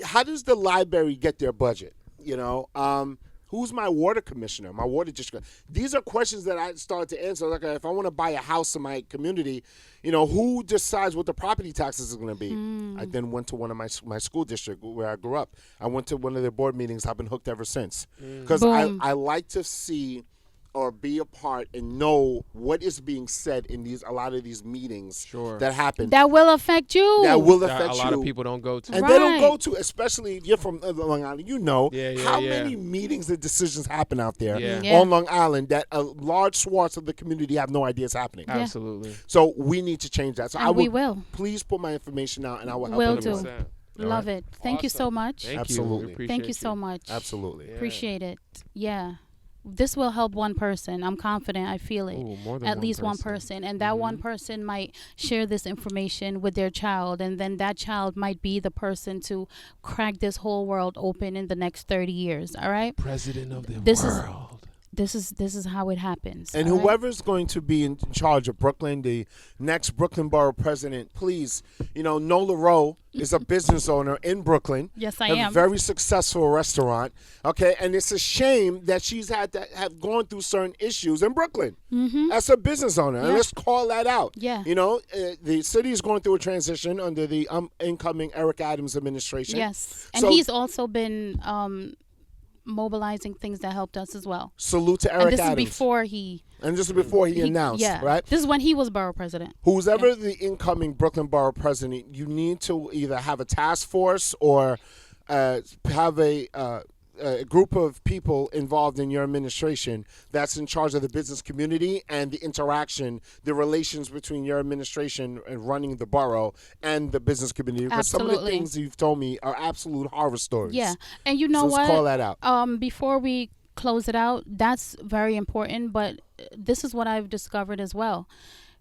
How does the library get their budget? You know, Who's my water commissioner, my water district? These are questions that I started to answer. Like, if I want to buy a house in my community, who decides what the property taxes are going to be? I then went to one of my school district where I grew up. I went to one of their board meetings. I've been hooked ever since. Because I like to see or be a part and know what is being said in a lot of these meetings that happen. That will affect you. That will affect a you. lot of people don't go to. And they don't go to, especially if you're from Long Island. How Yeah. many meetings and decisions happen out there Yeah. on Long Island that a large swaths of the community have no idea is happening. Yeah. Absolutely. So we need to change that. So And we will. Please put my information out, and I will help Will you. do. 100%. Love it. Thank you so much. Thank Absolutely. You. We appreciate Thank you so much. Absolutely. Yeah. Appreciate it. Yeah. This will help one person. I'm confident. I feel it. Ooh, more than At least one person. And that one person might share this information with their child. And then that child might be the person to crack this whole world open in the next 30 years. All right? President of the This world. This is how it happens. And all right? whoever's going to be in charge of Brooklyn, the next Brooklyn Borough president, please, Nola Rowe is a business owner in Brooklyn. Yes, I A am. very successful restaurant. Okay, and it's a shame that she's had to have gone through certain issues in Brooklyn as a business owner. And Yeah. let's call that out. Yeah. The city is going through a transition under the incoming Eric Adams administration. Yes. And So- he's also been mobilizing things that helped us as well. Salute to Eric And this Adams. is before he And this is before he announced, yeah. right? This is when he was borough president. Who's ever the incoming Brooklyn Borough president, you need to either have a task force or have a group of people involved in your administration that's in charge of the business community and the interaction, the relations between your administration and running the borough and the business community. Because some of the Absolutely. things you've told me are absolute horror stories. Yeah. And you know So what? let's call that out. Before we close it out, that's very important, but this is what I've discovered as well.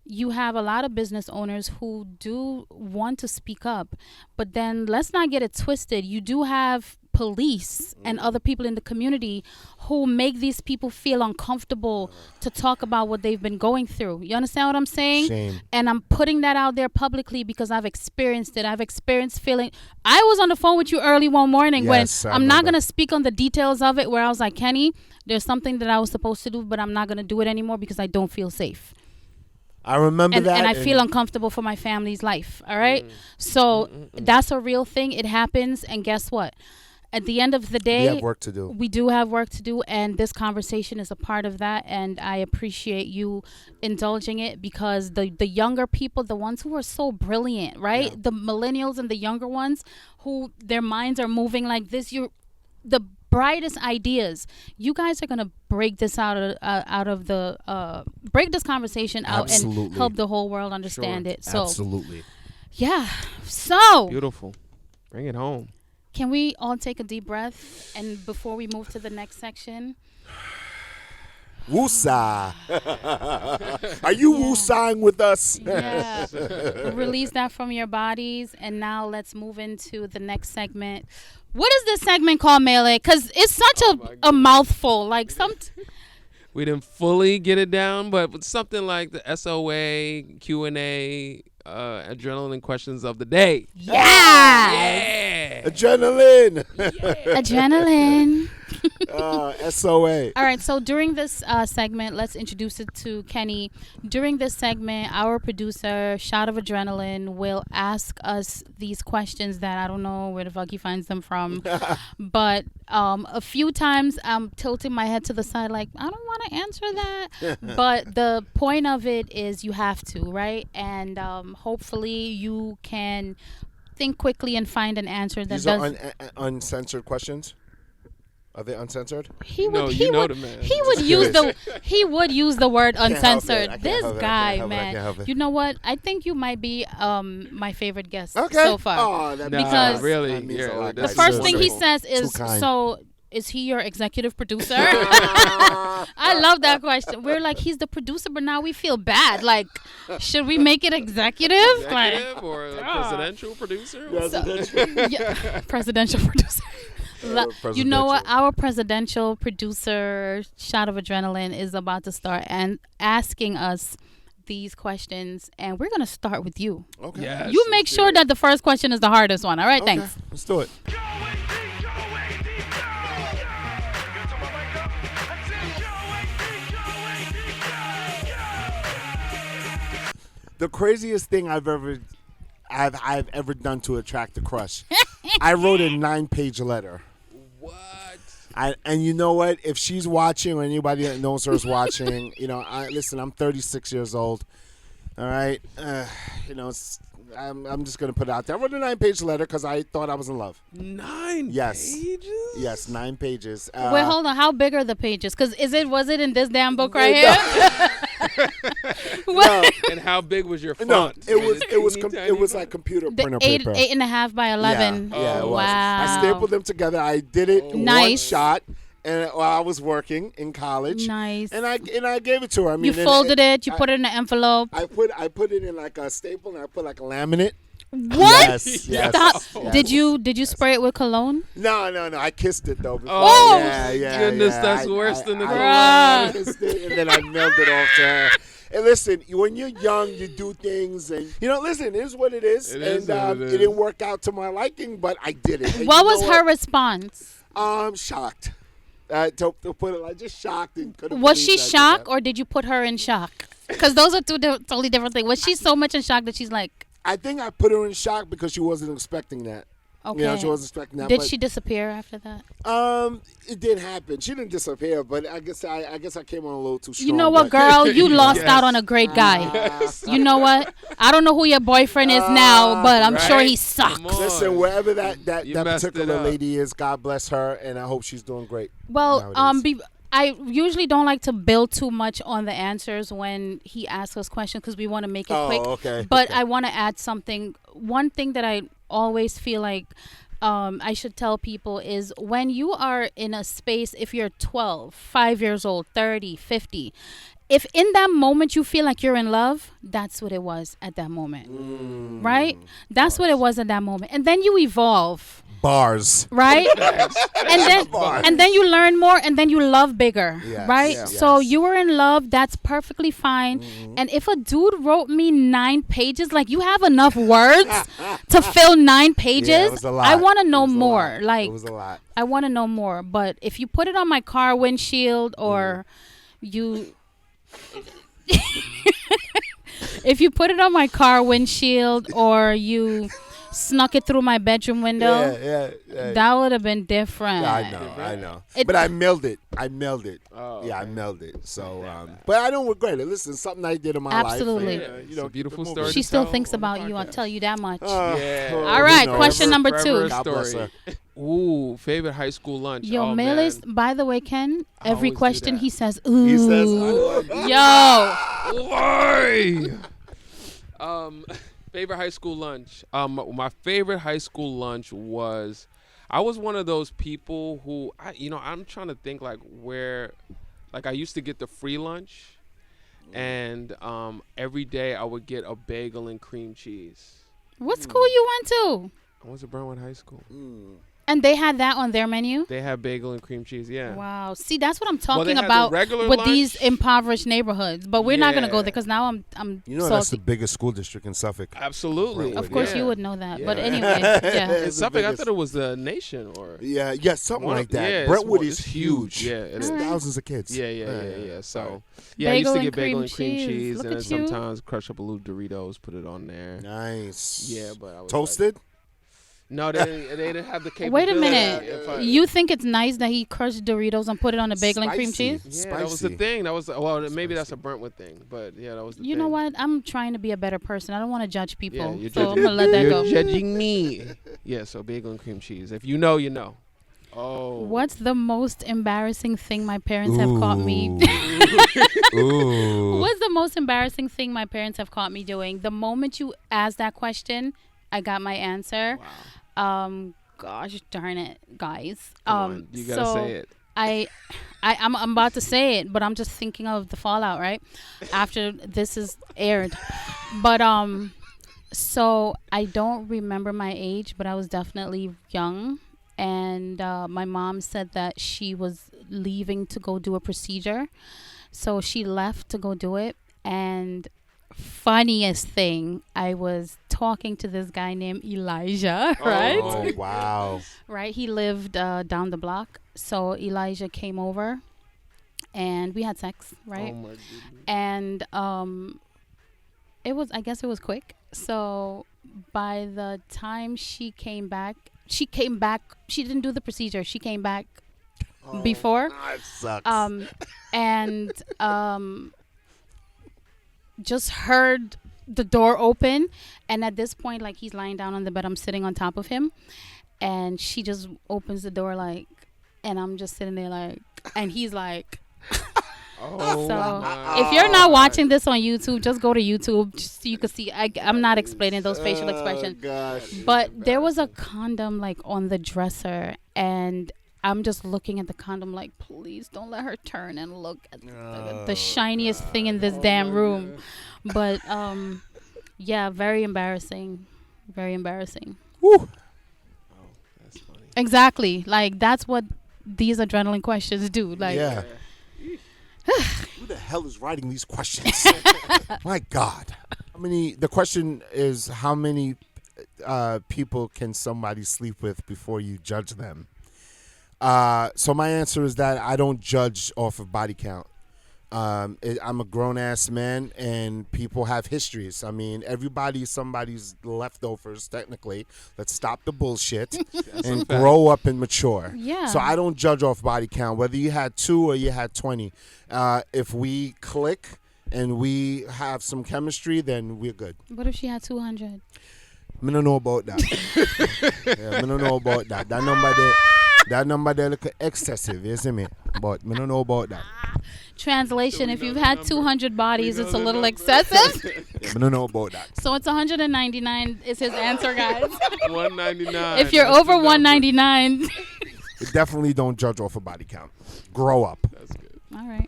You have a lot of business owners who do want to speak up, but then let's not get it twisted. You do have police and other people in the community who make these people feel uncomfortable to talk about what they've been going through. You understand what I'm saying? Shame. And I'm putting that out there publicly because I've experienced it. I've experienced feeling. I was on the phone with you early one morning Yes, when I I'm not remember. going to speak on the details of it, where I was like, Kenny, there's something that I was supposed to do, but I'm not going to do it anymore because I don't feel safe. I remember And, that. and I feel uncomfortable for my family's life. All right. So that's a real thing. It happens. And guess what? At the end of the we day, have work to do. we do have work to do, and this conversation is a part of that. And I appreciate you indulging it because the younger people, the ones who are so brilliant, right? Yeah. The millennials and the younger ones who their minds are moving like this, you're the brightest ideas. You guys are gonna break this out of the break this conversation out Absolutely. and help the whole world understand it. So Absolutely. yeah. So Beautiful. Bring it home. can we all take a deep breath and before we move to the next section? Woosah. Are you woosahing with us? Yeah. Release that from your bodies. And now let's move into the next segment. What is this segment called, Melee? Because it's such a mouthful. Like We didn't fully get it down, but with something like the SOA, Q&A, adrenaline questions of the day. yeah. Adrenaline. Adrenaline. SOA. All right, so during this segment, let's introduce it to Kenny. During this segment, our producer, Shot of Adrenaline, will ask us these questions that I don't know where the fuck he finds them from. But a few times I'm tilting my head to the side like, I don't want to answer that. But the point of it is you have to, right? And hopefully you can think quickly and find an answer that These does... are uncensored questions? Are they uncensored? He No, would. you He know would. the man. He would use the. He would use the word help it. uncensored. I can't This help it. I guy, can't help it. I man. can't help it. You know what? I think you might be my favorite guest Okay. so far. Oh, that Nah, Because- really, that means yeah, a lot, The that's guys. first so thing he wonderful. says is, Too kind. "So, is he your executive producer?" I love that question. We're like, he's the producer, but now we feel bad. Like, should we make it executive? Like, Executive or a presidential producer? yeah, presidential producer. You know what? Our presidential producer, Shot of Adrenaline, is about to start and asking us these questions, and we're gonna start with you. Okay. Yes, You make let's sure do it. that the first question is the hardest one. All right, Okay, thanks. let's do it. The craziest thing I've ever done to attract a crush. I wrote a 9-page letter. What? And you know what? If she's watching or anybody that knows her is watching, listen. I'm 36 years old. All right, I'm just gonna put it out there. I wrote a 9-page letter because I thought I was in love. 9 Yes. pages? Yes, 9 pages. Wait, hold on. How big are the pages? Because was it in this damn book right here? No, And how big was your font? no, it Teeny, was tiny like computer The printer eight paper. 8.5 by 11. Yeah, it was. Wow. I stapled them together. I did it in one Nice. shot, and while I was working in college, Nice. and I gave it to her. I mean, You folded it. You I- put it in an envelope. I put it in like a staple, and I put like a laminate. What? Yes, yes, Stop. yes. Did you spray it with cologne? No. I kissed it though. Before. Oh, yeah, goodness, yeah. that's worse than the I cologne. kissed it, and then I mailed it off to her. And listen, when you're young, you do things, and listen, it is what it is. It and is what it is. it didn't work out to my liking, but I did it. And What you was know her response? Shocked. To put it like just shocked and couldn't. Was believe she that I did shocked that. or did you put her in shock? Because those are two totally different things. Was she so much in shock that she's like, I think I put her in shock because she wasn't expecting that. okay. She wasn't expecting that. Did but, she disappear after that? It did happen. She didn't disappear, but I guess I came on a little too strong. You know what, but- girl? You lost Yes. out on a great guy. You know what? I don't know who your boyfriend is now, but I'm sure he Right? sucks. Come on. Listen, wherever that You messed it particular up. lady is, God bless her, and I hope she's doing great. Well, nowadays. I usually don't like to build too much on the answers when he asks us questions because we want to make it quick. Okay. But okay. I want to add something. One thing that I always feel like I should tell people is when you are in a space, if you're 12, 5 years old, 30, 50, if in that moment you feel like you're in love, that's what it was at that moment. Right? That's what it was at that moment. And then you evolve. Bars. Right? and then you learn more and then you love bigger. Yes, Right? yes. So you were in love, that's perfectly fine. And if a dude wrote me 9 pages, like you have enough words to fill 9 pages, Yeah, it was a lot. I want to know It was a more. lot. Like It was a lot. I want to know more. But if you put it on my car windshield or you if you put it on my car windshield or you snuck it through my bedroom window, Yeah. that would have been different. I know. It- But I mailed it. Oh, Yeah, I okay. mailed it. So, but I don't regret it. Listen, something I did in my life. Absolutely. and, Yeah, it's a keep it beautiful moving. story. She to still tell thinks on the about you. I'll podcast. tell you that much. Yeah. who All right, knows? question number Forever 2. a God bless story. her. Ooh, favorite high school lunch. Yo, oh, Melee's, man. by the way, Ken, I every always do question that. he says, ooh. He says, Yo. Why? Favorite high school lunch. My favorite high school lunch was. I was one of those people who I'm trying to think like where, like I used to get the free lunch, and every day I would get a bagel and cream cheese. What school you went to? I went to Brentwood High School. And they had that on their menu? They have bagel and cream cheese. Yeah. Wow. See, that's what I'm Well, they talking had the about regular with these lunch. impoverished neighborhoods. But we're not going to go Yeah. there because now I'm You know that's the salty. biggest school district in Suffolk. Absolutely. Brentwood, Of course yeah. you would know that. But Yeah. anyway, yeah. In It's the Suffolk, I biggest. thought it was the nation or Yeah, something one like of- that. yeah, Brentwood it's is huge. Yeah, it It's is. Alright. thousands of kids. Yeah. So, Alright. yeah, I used Bagel to and get bagel cream and cream cheese. cheese, Look and then at you. sometimes crush up a little Doritos, put it on there. Nice. Yeah, but I was like- Toasted? no, they didn't have the Wait capability. a minute. if I- You think it's nice that he crushed Doritos and put it on a bagel and cream Spicy. cheese? Yeah, that was the Spicy. thing. That was maybe that's a Brentwood thing, but yeah, that was the You thing. know what? I'm trying to be a better person. I don't want to judge people. Yeah, you're so I'm judging. going to let that You're go. judging me. Yeah, so bagel and cream cheese. If you know, you know. Oh. What's the most embarrassing thing my parents have caught me? Ooh. What's the most embarrassing thing my parents have caught me doing? The moment you asked that question, I got my answer. Wow. Gosh darn it, guys. Come on, you gotta so say it. I'm about to say it, but I'm just thinking of the fallout, right? After this is aired. But so I don't remember my age, but I was definitely young. And my mom said that she was leaving to go do a procedure. So she left to go do it. And funniest thing, I was talking to this guy named Elijah, right? Oh, wow. Right, he lived down the block. So Elijah came over and we had sex, right? Oh my goodness. And it was, I guess it was quick. So by the time she came back, she didn't do the procedure. She came back before. That sucks. And just heard the door open. And at this point, like, he's lying down on the bed. I'm sitting on top of him. And she just opens the door, like, and I'm just sitting there, like, and he's like, Oh, so my if you're not God. watching this on YouTube, just go to YouTube just so you can see. I'm not explaining those facial expressions. Gosh. But there was a condom, like, on the dresser, and I'm just looking at the condom like, please don't let her turn and look at the shiniest thing in this damn room. But yeah, very embarrassing. Very embarrassing. Woo. That's funny. Exactly. Like, that's what these adrenaline questions do. Like, Yeah. Who the hell is writing these questions? My God. The question is, how many people can somebody sleep with before you judge them? So my answer is that I don't judge off of body count. I'm a grown-ass man, and people have histories. I mean, everybody's somebody's leftovers, technically. Let's stop the bullshit and grow up and mature. Yeah. So I don't judge off body count, whether you had 2 or you had 20. If we click and we have some chemistry, then we're good. what if she had 200? I don't know about that. Yeah, I don't know about that. That number there look excessive, you see me? But I don't know about that. Translation, So if we you've know the had number. 200 bodies, We know it's a the little number. excessive. I don't know about that. So it's 199 is his answer, guys. 199. If you're that's the over number. 199. We definitely don't judge off of body count. Grow up. That's good. All right.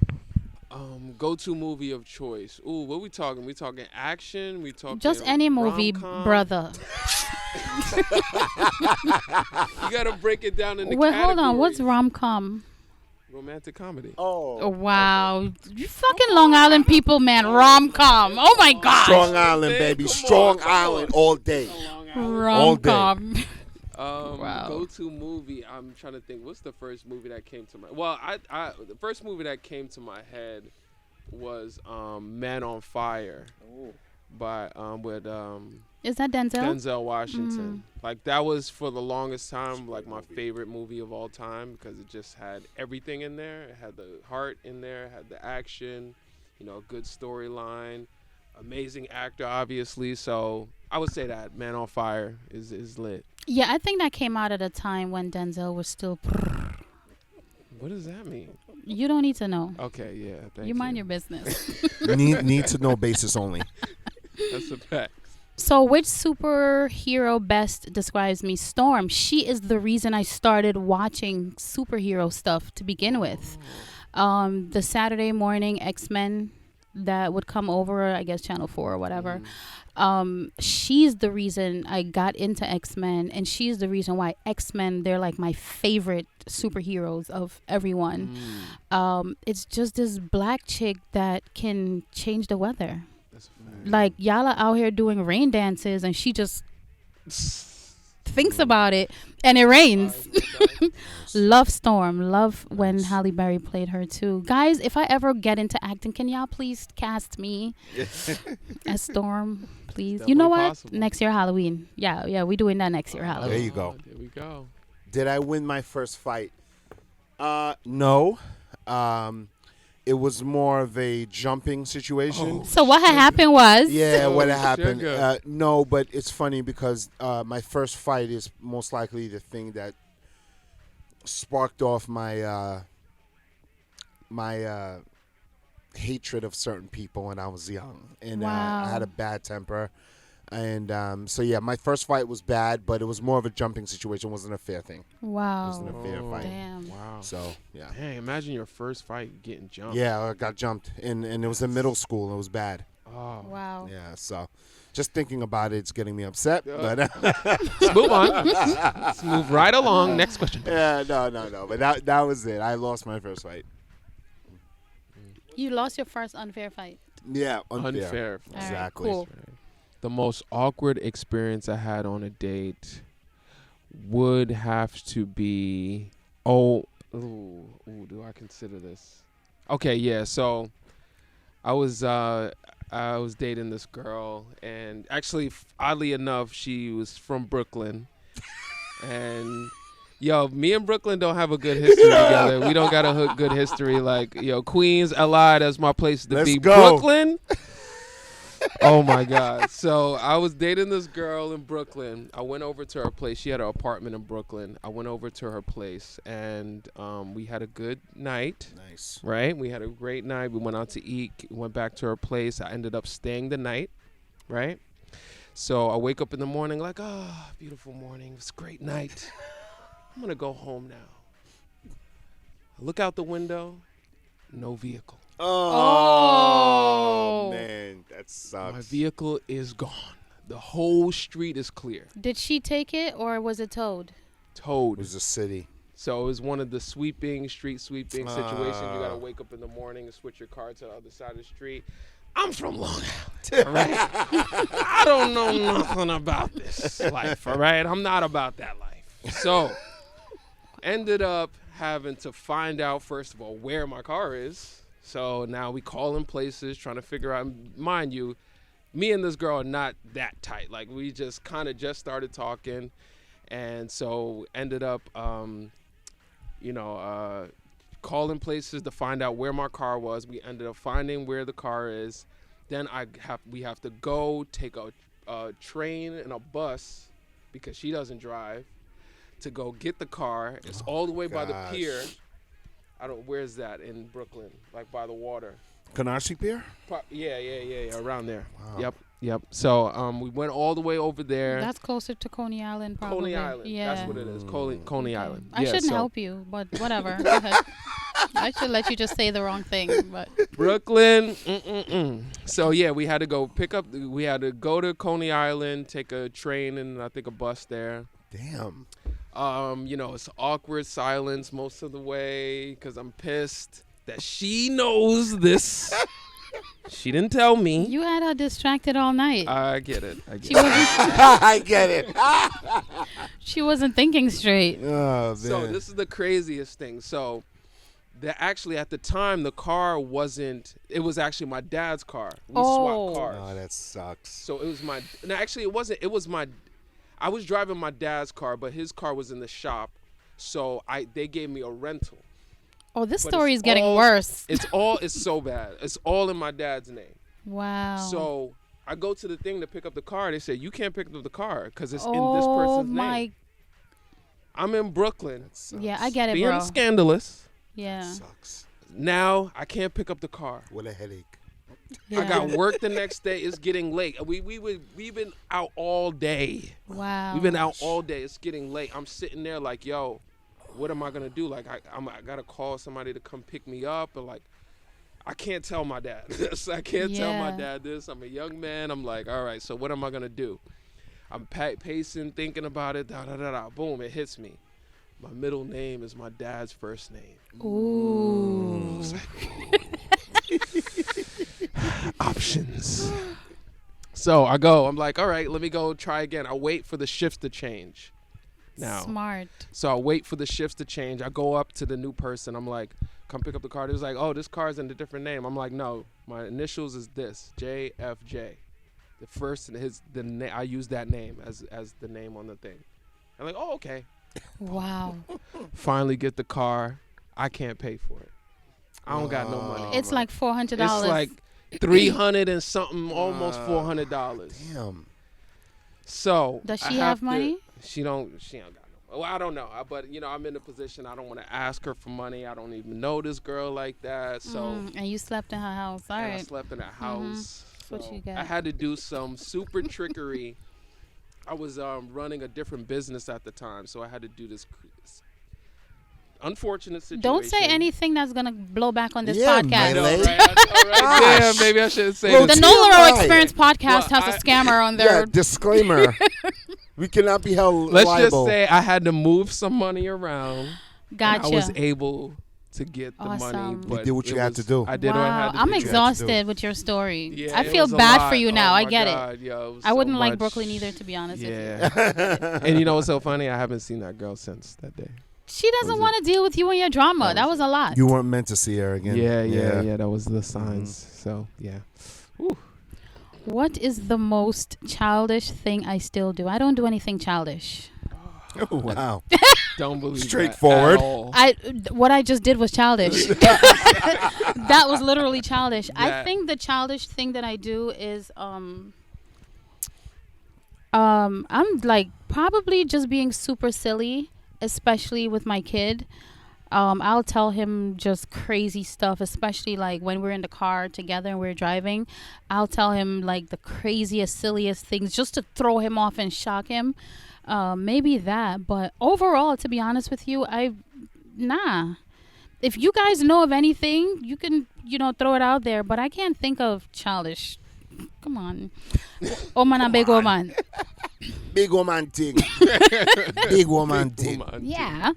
Go-to movie of choice. Ooh, what we talking? We talking action? We talking Just any movie, rom-com? brother. You gotta break it down into Wait, hold on. What's categories. rom-com? Romantic comedy. Oh, wow. You fucking Long Island people, man. Rom-com. Oh, my God. Strong Island, baby. Come on, Strong come Island on. all day. Rom-com. Wow. Go-to movie. I'm trying to think. What's the first movie that came to my? Well, the first movie that came to my head was Man on Fire, by with Is that Denzel? Denzel Washington. Like, that was for the longest time like my favorite movie of all time, because it just had everything in there. It had the heart in there, it had the action, good storyline, amazing actor, obviously. So I would say that Man on Fire is lit. Yeah, I think that came out at a time when Denzel was still... What does that mean? You don't need to know. Okay, yeah, thank You mind your business. Need to know basis only. That's a fact. So which superhero best describes me? Storm. She is the reason I started watching superhero stuff to begin with. The Saturday morning X-Men that would come over, I guess Channel 4 or whatever. She's the reason I got into X-Men, and she's the reason why X-Men, they're like my favorite superheroes of everyone. It's just this black chick that can change the weather. That's a fact. Like, y'all are out here doing rain dances, and she just thinks about it, and it rains. Love Storm. Love when Halle Berry played her too. Guys, if I ever get into acting, can y'all please cast me as Storm, please? You know definitely what? possible. Next year Halloween. Yeah, we doing that next year There Halloween. you go. There we go. Did I win my first fight? No. It was more of a jumping situation. So what had happened was, Yeah, what Oh, happened? sugar. No, but it's funny because my first fight is most likely the thing that sparked off my my hatred of certain people when I was young, and I had a bad temper, and so yeah, my first fight was bad, but it was more of a jumping situation. It wasn't a fair thing. It wasn't a wow, fair fight. damn. Wow. So yeah, Dang, imagine your first fight getting jumped. yeah, I got jumped, and it was in middle school. It was bad. Oh. Wow. Yeah, so just thinking about it's getting me upset. Yeah. But Let's move on. Let's move right along. Next question. yeah, no. But that was it. I lost my first fight. You lost your first unfair fight. Yeah, Unfair. All right, Exactly. cool. The most awkward experience I had on a date would have to be do I consider this? Okay, yeah. So I was I was dating this girl, and actually, oddly enough, she was from Brooklyn. And yo, me and Brooklyn don't have a good history together. We don't got a good history. Like, yo, Queens, LI, that's my place to Let's be. go. Brooklyn. Oh my God. So I was dating this girl in Brooklyn. I went over to her place. She had an apartment in Brooklyn. I went over to her place, and we had a good night. Nice. Right? We had a great night. We went out to eat, went back to her place. I ended up staying the night. Right? So I wake up in the morning like, oh, beautiful morning. It's a great night. I'm going to go home now. I look out the window. No vehicle. Oh, man, that sucks. My vehicle is gone. The whole street is clear. Did she take it or was it towed? It Towed. was a city. So it was one of the street sweeping situations. You got to wake up in the morning and switch your car to the other side of the street. I'm from Long Island, all right? I don't know nothing about this life, all right? I'm not about that life. So ended up having to find out, first of all, where my car is. So now we calling places, trying to figure out, mind you, me and this girl are not that tight. Like, we just kind of just started talking. And so ended up, calling places to find out where my car was. We ended up finding where the car is. Then we have to go take a train and a bus, because she doesn't drive, to go get the car. It's all the way by the pier. Where's that in Brooklyn? Like by the water. Canarsie Pier? Yeah, around there. Wow. Yep. So we went all the way over there. That's closer to Coney Island, probably. Coney Island. Yeah. That's what it is. Coney Island. I shouldn't help you, but whatever. Go ahead. I should let you just say the wrong thing, but Brooklyn. So yeah, we had to go we had to go to Coney Island, take a train and I think a bus there. Damn. It's awkward silence most of the way because I'm pissed that she knows this. She didn't tell me. you had her distracted all night. I get it. She wasn't, I get it. she wasn't thinking straight. Oh, man. So this is the craziest thing. So actually at the time the car wasn't. It was actually my dad's car. We swapped cars. Oh, that sucks. So it was actually it wasn't. It was I was driving my dad's car, but his car was in the shop. So they gave me a rental. Oh, this But story it's is getting all- worse. It's so bad. It's all in my dad's name. Wow. So I go to the thing to pick up the car. They say, you can't pick up the car because it's in this oh person's my. name. I'm in Brooklyn. That sucks. Yeah, I get it, Being bro. scandalous. Yeah. Sucks. Now I can't pick up the car. What a headache. yeah. I got work the next day. It's getting late. We've been out all day. Wow. We've been out all day. It's getting late. I'm sitting there like, yo, what am I gonna do? Like, I gotta call somebody to come pick me up, and like, I can't tell my dad this. I can't tell my Yeah. dad this. I'm a young man. I'm like, all right, so what am I gonna do? I'm pacing, thinking about it. Da da da da. Boom! It hits me. My middle name is my dad's first name. Ooh. It's like, options. So I go. I'm like, all right, let me go try again. I wait for the shift to change. Now. Smart. So I wait for the shifts to change. I go up to the new person. I'm like, come pick up the car. He was like, oh, this car's in a different name. I'm like, no, my initials is this, JFJ. The first, I use that name as the name on the thing. I'm like, oh, okay. Wow. Finally get the car. I can't pay for it. I don't got no money. It's like $400. It's like $300 and something, almost $400. Damn. So Does I she have to- money? She don't got no. Well, I don't know, but I'm in a position. I don't want to ask her for money. I don't even know this girl like that. So And you slept in her house. All and I right. slept in her house. That's what So you got. I had to do some super trickery. I was running a different business at the time, so I had to do this unfortunate situation. Don't say anything that's going to blow back on this Yeah, podcast. I know, Melee. right? All right. Gosh. Damn, maybe I shouldn't say Well, this. The TMI. Nola Experience podcast Well, has a scammer on Yeah, their. disclaimer. We cannot be held Let's liable. just say I had to move some money around. Gotcha. And I was able to get the money. Awesome. But You did what you it had to do. I did what I had to I'm do. you had to exhausted do. with your story. Yeah, I it feel was a bad lot. for you now. Oh I my get it. God, yo, it was I so wouldn't like much. Brooklyn either, to be honest with you. Yeah. And you know what's so funny? I haven't seen that girl since that day. She doesn't want to deal with you and your drama. That was a lot. You weren't meant to see her again. Yeah. That was the signs. So, yeah. Whew. What is the most childish thing I still do? I don't do anything childish. Oh, wow. Don't believe Straightforward. that at all. What I just did was childish. That was literally childish. I That- think the childish thing that I do is I'm like probably just being super silly, especially with my kid. I'll tell him just crazy stuff, especially like when we're in the car together and we're driving. I'll tell him like the craziest, silliest things just to throw him off and shock him. Maybe that, but overall, to be honest with you, nah. If you guys know of anything, you can throw it out there. But I can't think of childish. Come on, Oman and big woman. Big woman thing. Big woman thing. Yeah.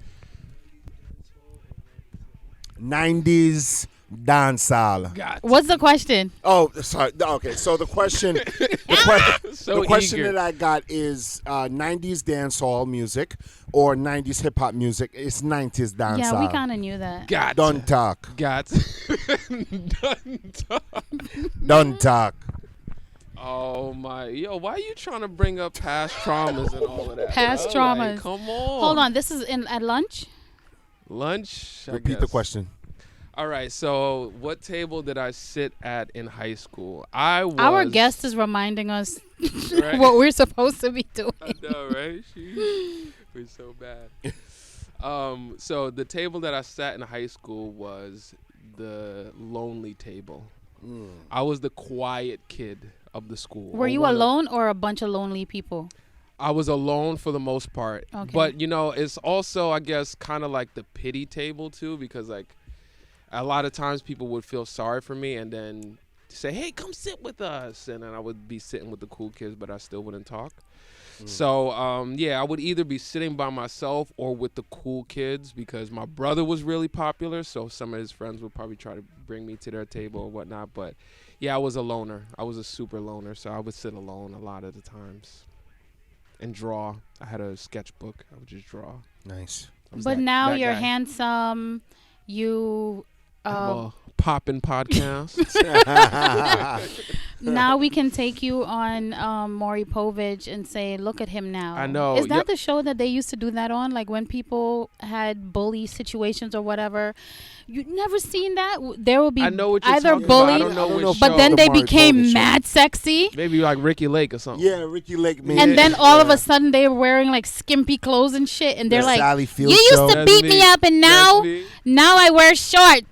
90s dancehall. Got What's the question? Oh, sorry. Okay, so the question, so the question eager. that I got is 90s dancehall music or 90s hip hop music. It's 90s dancehall. Yeah, we kind of knew that. Got Don't talk. Got Done talk. Don't talk. Oh my, yo, why are you trying to bring up past traumas and all of that? Past bro? Like, traumas. come on. Hold on, this is at lunch. Lunch. I Repeat the guess. question. All right. So, what table did I sit at in high school? I was. Our guest is reminding us Right? what we're supposed to be doing. I know, right? We're so bad. So the table that I sat in high school was the lonely table. I was the quiet kid of the school. Were you alone or a bunch of lonely people? I was alone for the most part. Okay. But, it's also, I guess, kind of like the pity table, too, because, like, a lot of times people would feel sorry for me and then say, hey, come sit with us. And then I would be sitting with the cool kids, but I still wouldn't talk. So, I would either be sitting by myself or with the cool kids because my brother was really popular. So some of his friends would probably try to bring me to their table or whatnot. But, yeah, I was a loner. I was a super loner. So I would sit alone a lot of the times and draw. I had a sketchbook. I would just draw. Nice. I was But that- now that you're guy. handsome. You. I have a poppin' podcast. Now we can take you on Maury Povich and say, look at him now. I know. Is that Yep. the show that they used to do that on? Like when people had bully situations or whatever. You never seen that? There will be I know what you're either talking about. I bullied, don't know which but show. then they Maury became Povich show. mad sexy. Maybe like Ricky Lake or something. Yeah, Ricky Lake. Man. And then all of Yeah. a sudden they were wearing like skimpy clothes and shit. And they're The like, Sally you Field used show. to That's beat me. me up and now That's me. I wear shorts.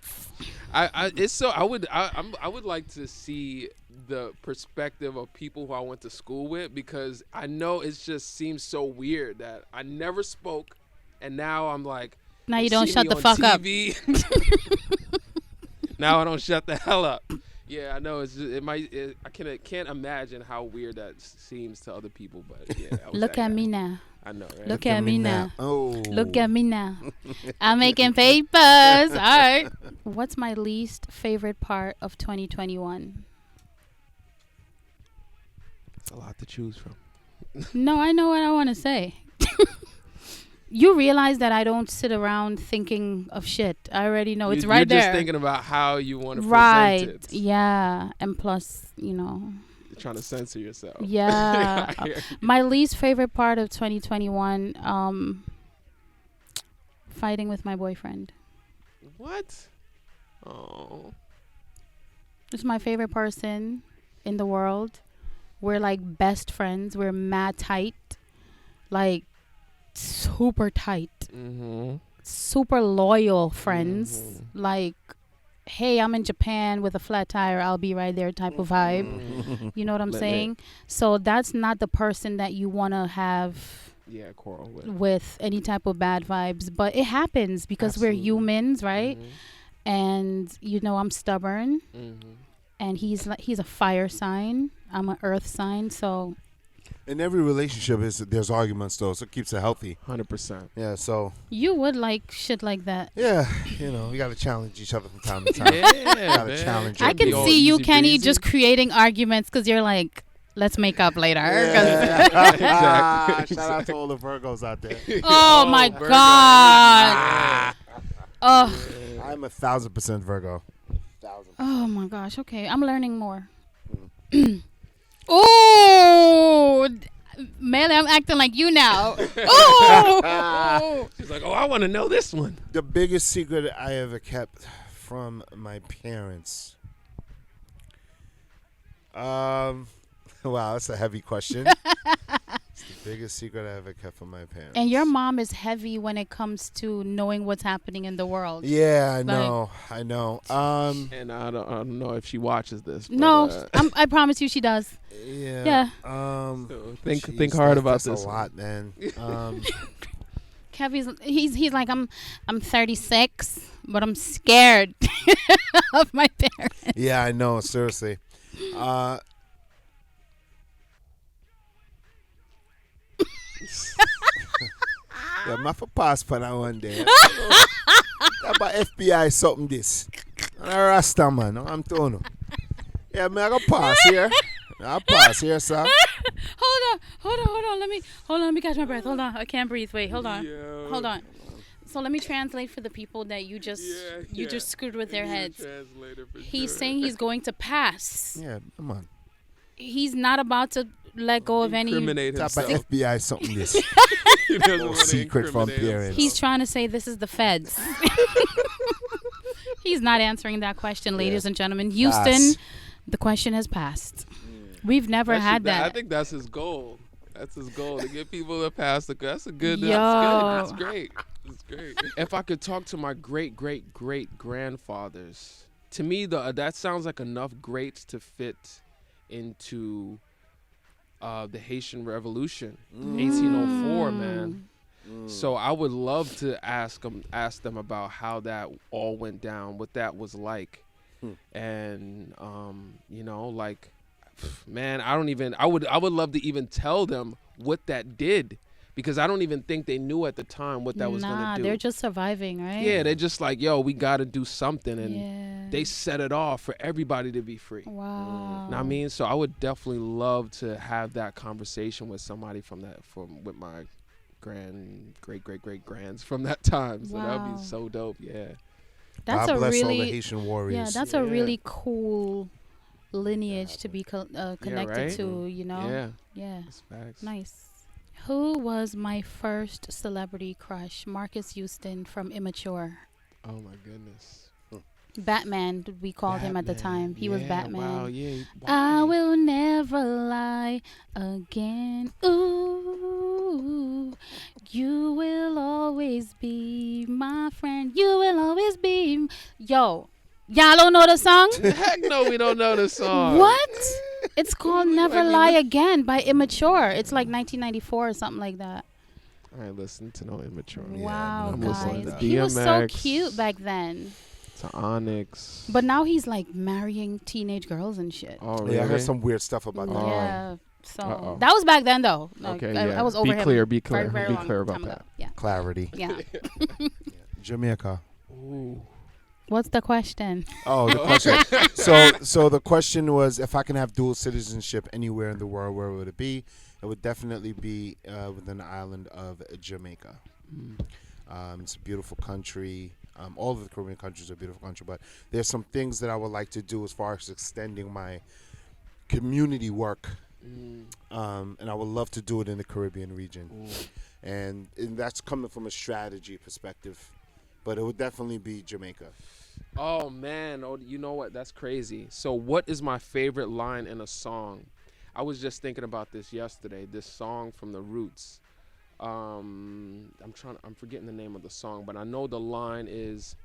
It's so I would like to see the perspective of people who I went to school with because I know it just seems so weird that I never spoke and now I'm like Now you see don't shut me the on fuck up. TV. Now I don't shut the hell up. Yeah, I know. It's just, I can't imagine how weird that seems to other people, but yeah. I was Look that at guy. me now. I know, right? Look at me now. Oh. Look at me now. I'm making papers. All right. What's my least favorite part of 2021? It's a lot to choose from. No, I know what I want to say. You realize that I don't sit around thinking of shit. I already know. It's right You're there. just thinking about how you want to Right. present it. Yeah. And plus, You're trying to censor yourself. yeah. I hear you. My least favorite part of 2021, fighting with my boyfriend. What? Oh. It's my favorite person in the world. We're like best friends. We're mad tight. Like super tight. Mm-hmm. Super loyal friends. Mhm. Like, hey, I'm in Japan with a flat tire. I'll be right there type of vibe. Mhm. You know what I'm Lit, saying? So that's not the person that you want to have Yeah, quarrel with. with any type of bad vibes. But it happens because we're Absolutely. humans, right? Mhm. And I'm stubborn. Mhm. And he's a fire sign. I'm an earth sign. So In every relationship, there's arguments though, so it keeps it healthy. 100%. Yeah. So you would like shit like that. yeah, we got to challenge each other from time to time. Yeah, Gotta man. challenge I Can't can be all see you, easy Kenny, breezy. just creating arguments because you're like, let's make up later. 'cause- Yeah. Exactly. Shout out to all the Virgos out there. Oh, my Virgo. God. Oh. I'm 1,000% Virgo. 1,000. Oh my gosh. Okay, I'm learning more. Ooh, Melee, I'm acting like you now. Ooh. She's like, oh, I want to know this one. The biggest secret I ever kept from my parents. Wow, that's a heavy question. It's the biggest secret I ever kept from my parents. And your mom is heavy when it comes to knowing what's happening in the world. Yeah, I know. I know. And I don't know if she watches this. But, No, I promise you she does. Yeah. Yeah. so think Jeez, hard about that's this. a lot, man. Kevy's he's like I'm 36, but I'm scared of my parents. Yeah, I know. Seriously. Yeah, my for pass for that one day. That about FBI something this. A Rasta man, I'm telling you. Yeah, man, I go pass here. I'll pass here, sir. Hold on. Let me catch my breath. Hold on. I can't breathe. Wait, hold on. Yo. Hold on. So let me translate for the people that you just screwed with their heads. He's saying he's going to pass. Yeah, come on. He's not about to let go of any. Incriminate That about himself. FBI something this. He doesn't No wanna secret from incriminate parents. himself. He's trying to say this is the feds. He's not answering that question, ladies and gentlemen. Houston, Pass. the question has passed. We've never had I that. think that's his goal. That's his goal, to get people to pass the. That's a good. Yo. That's great. That's great. If I could talk to my great grandfathers, to me that sounds like enough greats to fit into the Haitian Revolution, 1804, man. So I would love to ask them about how that all went down, what that was like, and like, man, I would love to even tell them what that did, because I don't even think they knew at the time what that was gonna do. They're just surviving, right? Yeah, they're just like, yo, we got to do something, and Yeah. they set it off for everybody to be free. Wow. Know what I mean? So I would definitely love to have that conversation with somebody with my great grands from that time. So that would Wow. be so dope. Yeah. That's God a bless all the really Haitian warriors. that's Yeah. a really cool lineage to be connected right? to. You know. Yeah. Yeah. That's facts. Nice. Who was my first celebrity crush? Marcus Houston from Immature. Oh my goodness. Batman, we called him at the Batman. time. He was Yeah, Batman. Wow. Yeah. I why? will never lie again. Ooh, you will always be my friend. You will always be. Yo, y'all don't know the song? Heck no, we don't know the song. What? It's called Never Like, Lie Again by Immature. It's like 1994 or something like that. I ain't listening to no Immature. Wow, I'm listening guys. to He was so DMX, cute back then. To Onyx. But now he's like marrying teenage girls and shit. Oh, really? Yeah, I heard some weird stuff about that. Yeah. So Uh-oh. that was back then, though. Like, Okay, yeah. I was over Be him. clear, be very, clear. very Be long clear about time ago. that. Yeah. Clarity. Yeah. Jamaica. Ooh. What's the question? Oh, the question. so the question was, if I can have dual citizenship anywhere in the world, where would it be? It would definitely be within the island of Jamaica. It's a beautiful country. All of the Caribbean countries are a beautiful country, but there's some things that I would like to do as far as extending my community work, and I would love to do it in the Caribbean region. And that's coming from a strategy perspective, but it would definitely be Jamaica. Oh man, you know what? That's crazy. So what is my favorite line in a song? I was just thinking about this yesterday. This song from The Roots. I'm forgetting the name of the song, but I know the line is,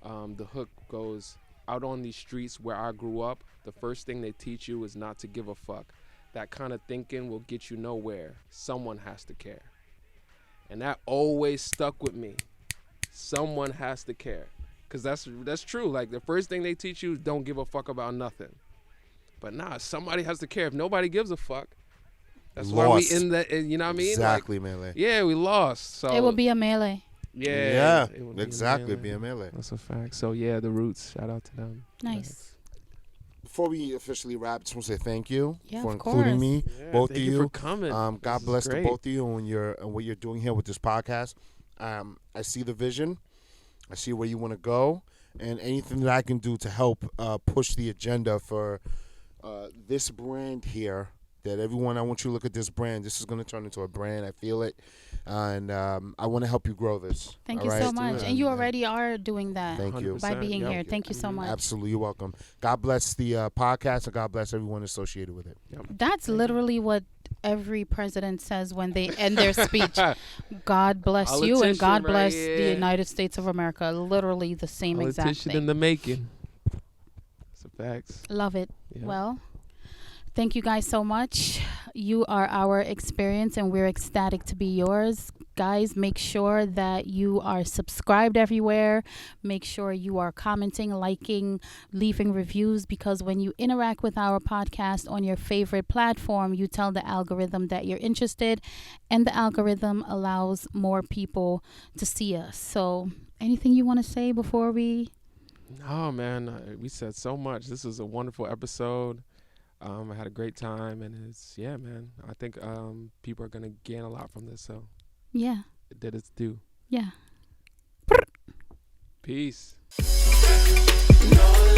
the hook goes, out on these streets where I grew up, the first thing they teach you is not to give a fuck. That kind of thinking will get you nowhere. Someone has to care. And that always stuck with me. Someone has to care. Because that's true. Like, the first thing they teach you is don't give a fuck about nothing. But nah, somebody has to care. If nobody gives a fuck, that's why we Lost. in that, you know what I mean? Exactly, Like, Melee. yeah, we lost. So It will be a melee. yeah, it would be exactly. Melee. Be a Melee. That's a fact. So yeah, The Roots. Shout out to them. Nice. Before we officially wrap, just want to say thank you Yeah, for of including course. me, Yeah, both thank of you you. for coming. God This is bless to great. both of you and what you're doing here with this podcast. I see the vision. I see where you want to go, and anything that I can do to help push the agenda for this brand here, that everyone, I want you to look at this brand. This is going to turn into a brand. I feel it. And I want to help you grow this. Thank all you right? so much. And you And already are doing that thank you. by being Yep. here. Thank you so much. Absolutely. You're welcome. God bless the podcast, and God bless everyone associated with it. Yep. That's literally what every president says when they end their speech. God bless you and God Politician bless right the here. United States of America. Literally the same exact Politician in thing. the making. That's a facts. Love it. Yeah. Well, thank you guys so much. You are our experience and we're ecstatic to be yours. Guys, make sure that you are subscribed everywhere. Make sure you are commenting, liking, leaving reviews, because when you interact with our podcast on your favorite platform, you tell the algorithm that you're interested, and the algorithm allows more people to see us. So, anything you want to say before we... No, man, we said so much. This was a wonderful episode. I had a great time, and it's man. I think people are gonna gain a lot from this. So Yeah. it did its due. Yeah. Peace. Nola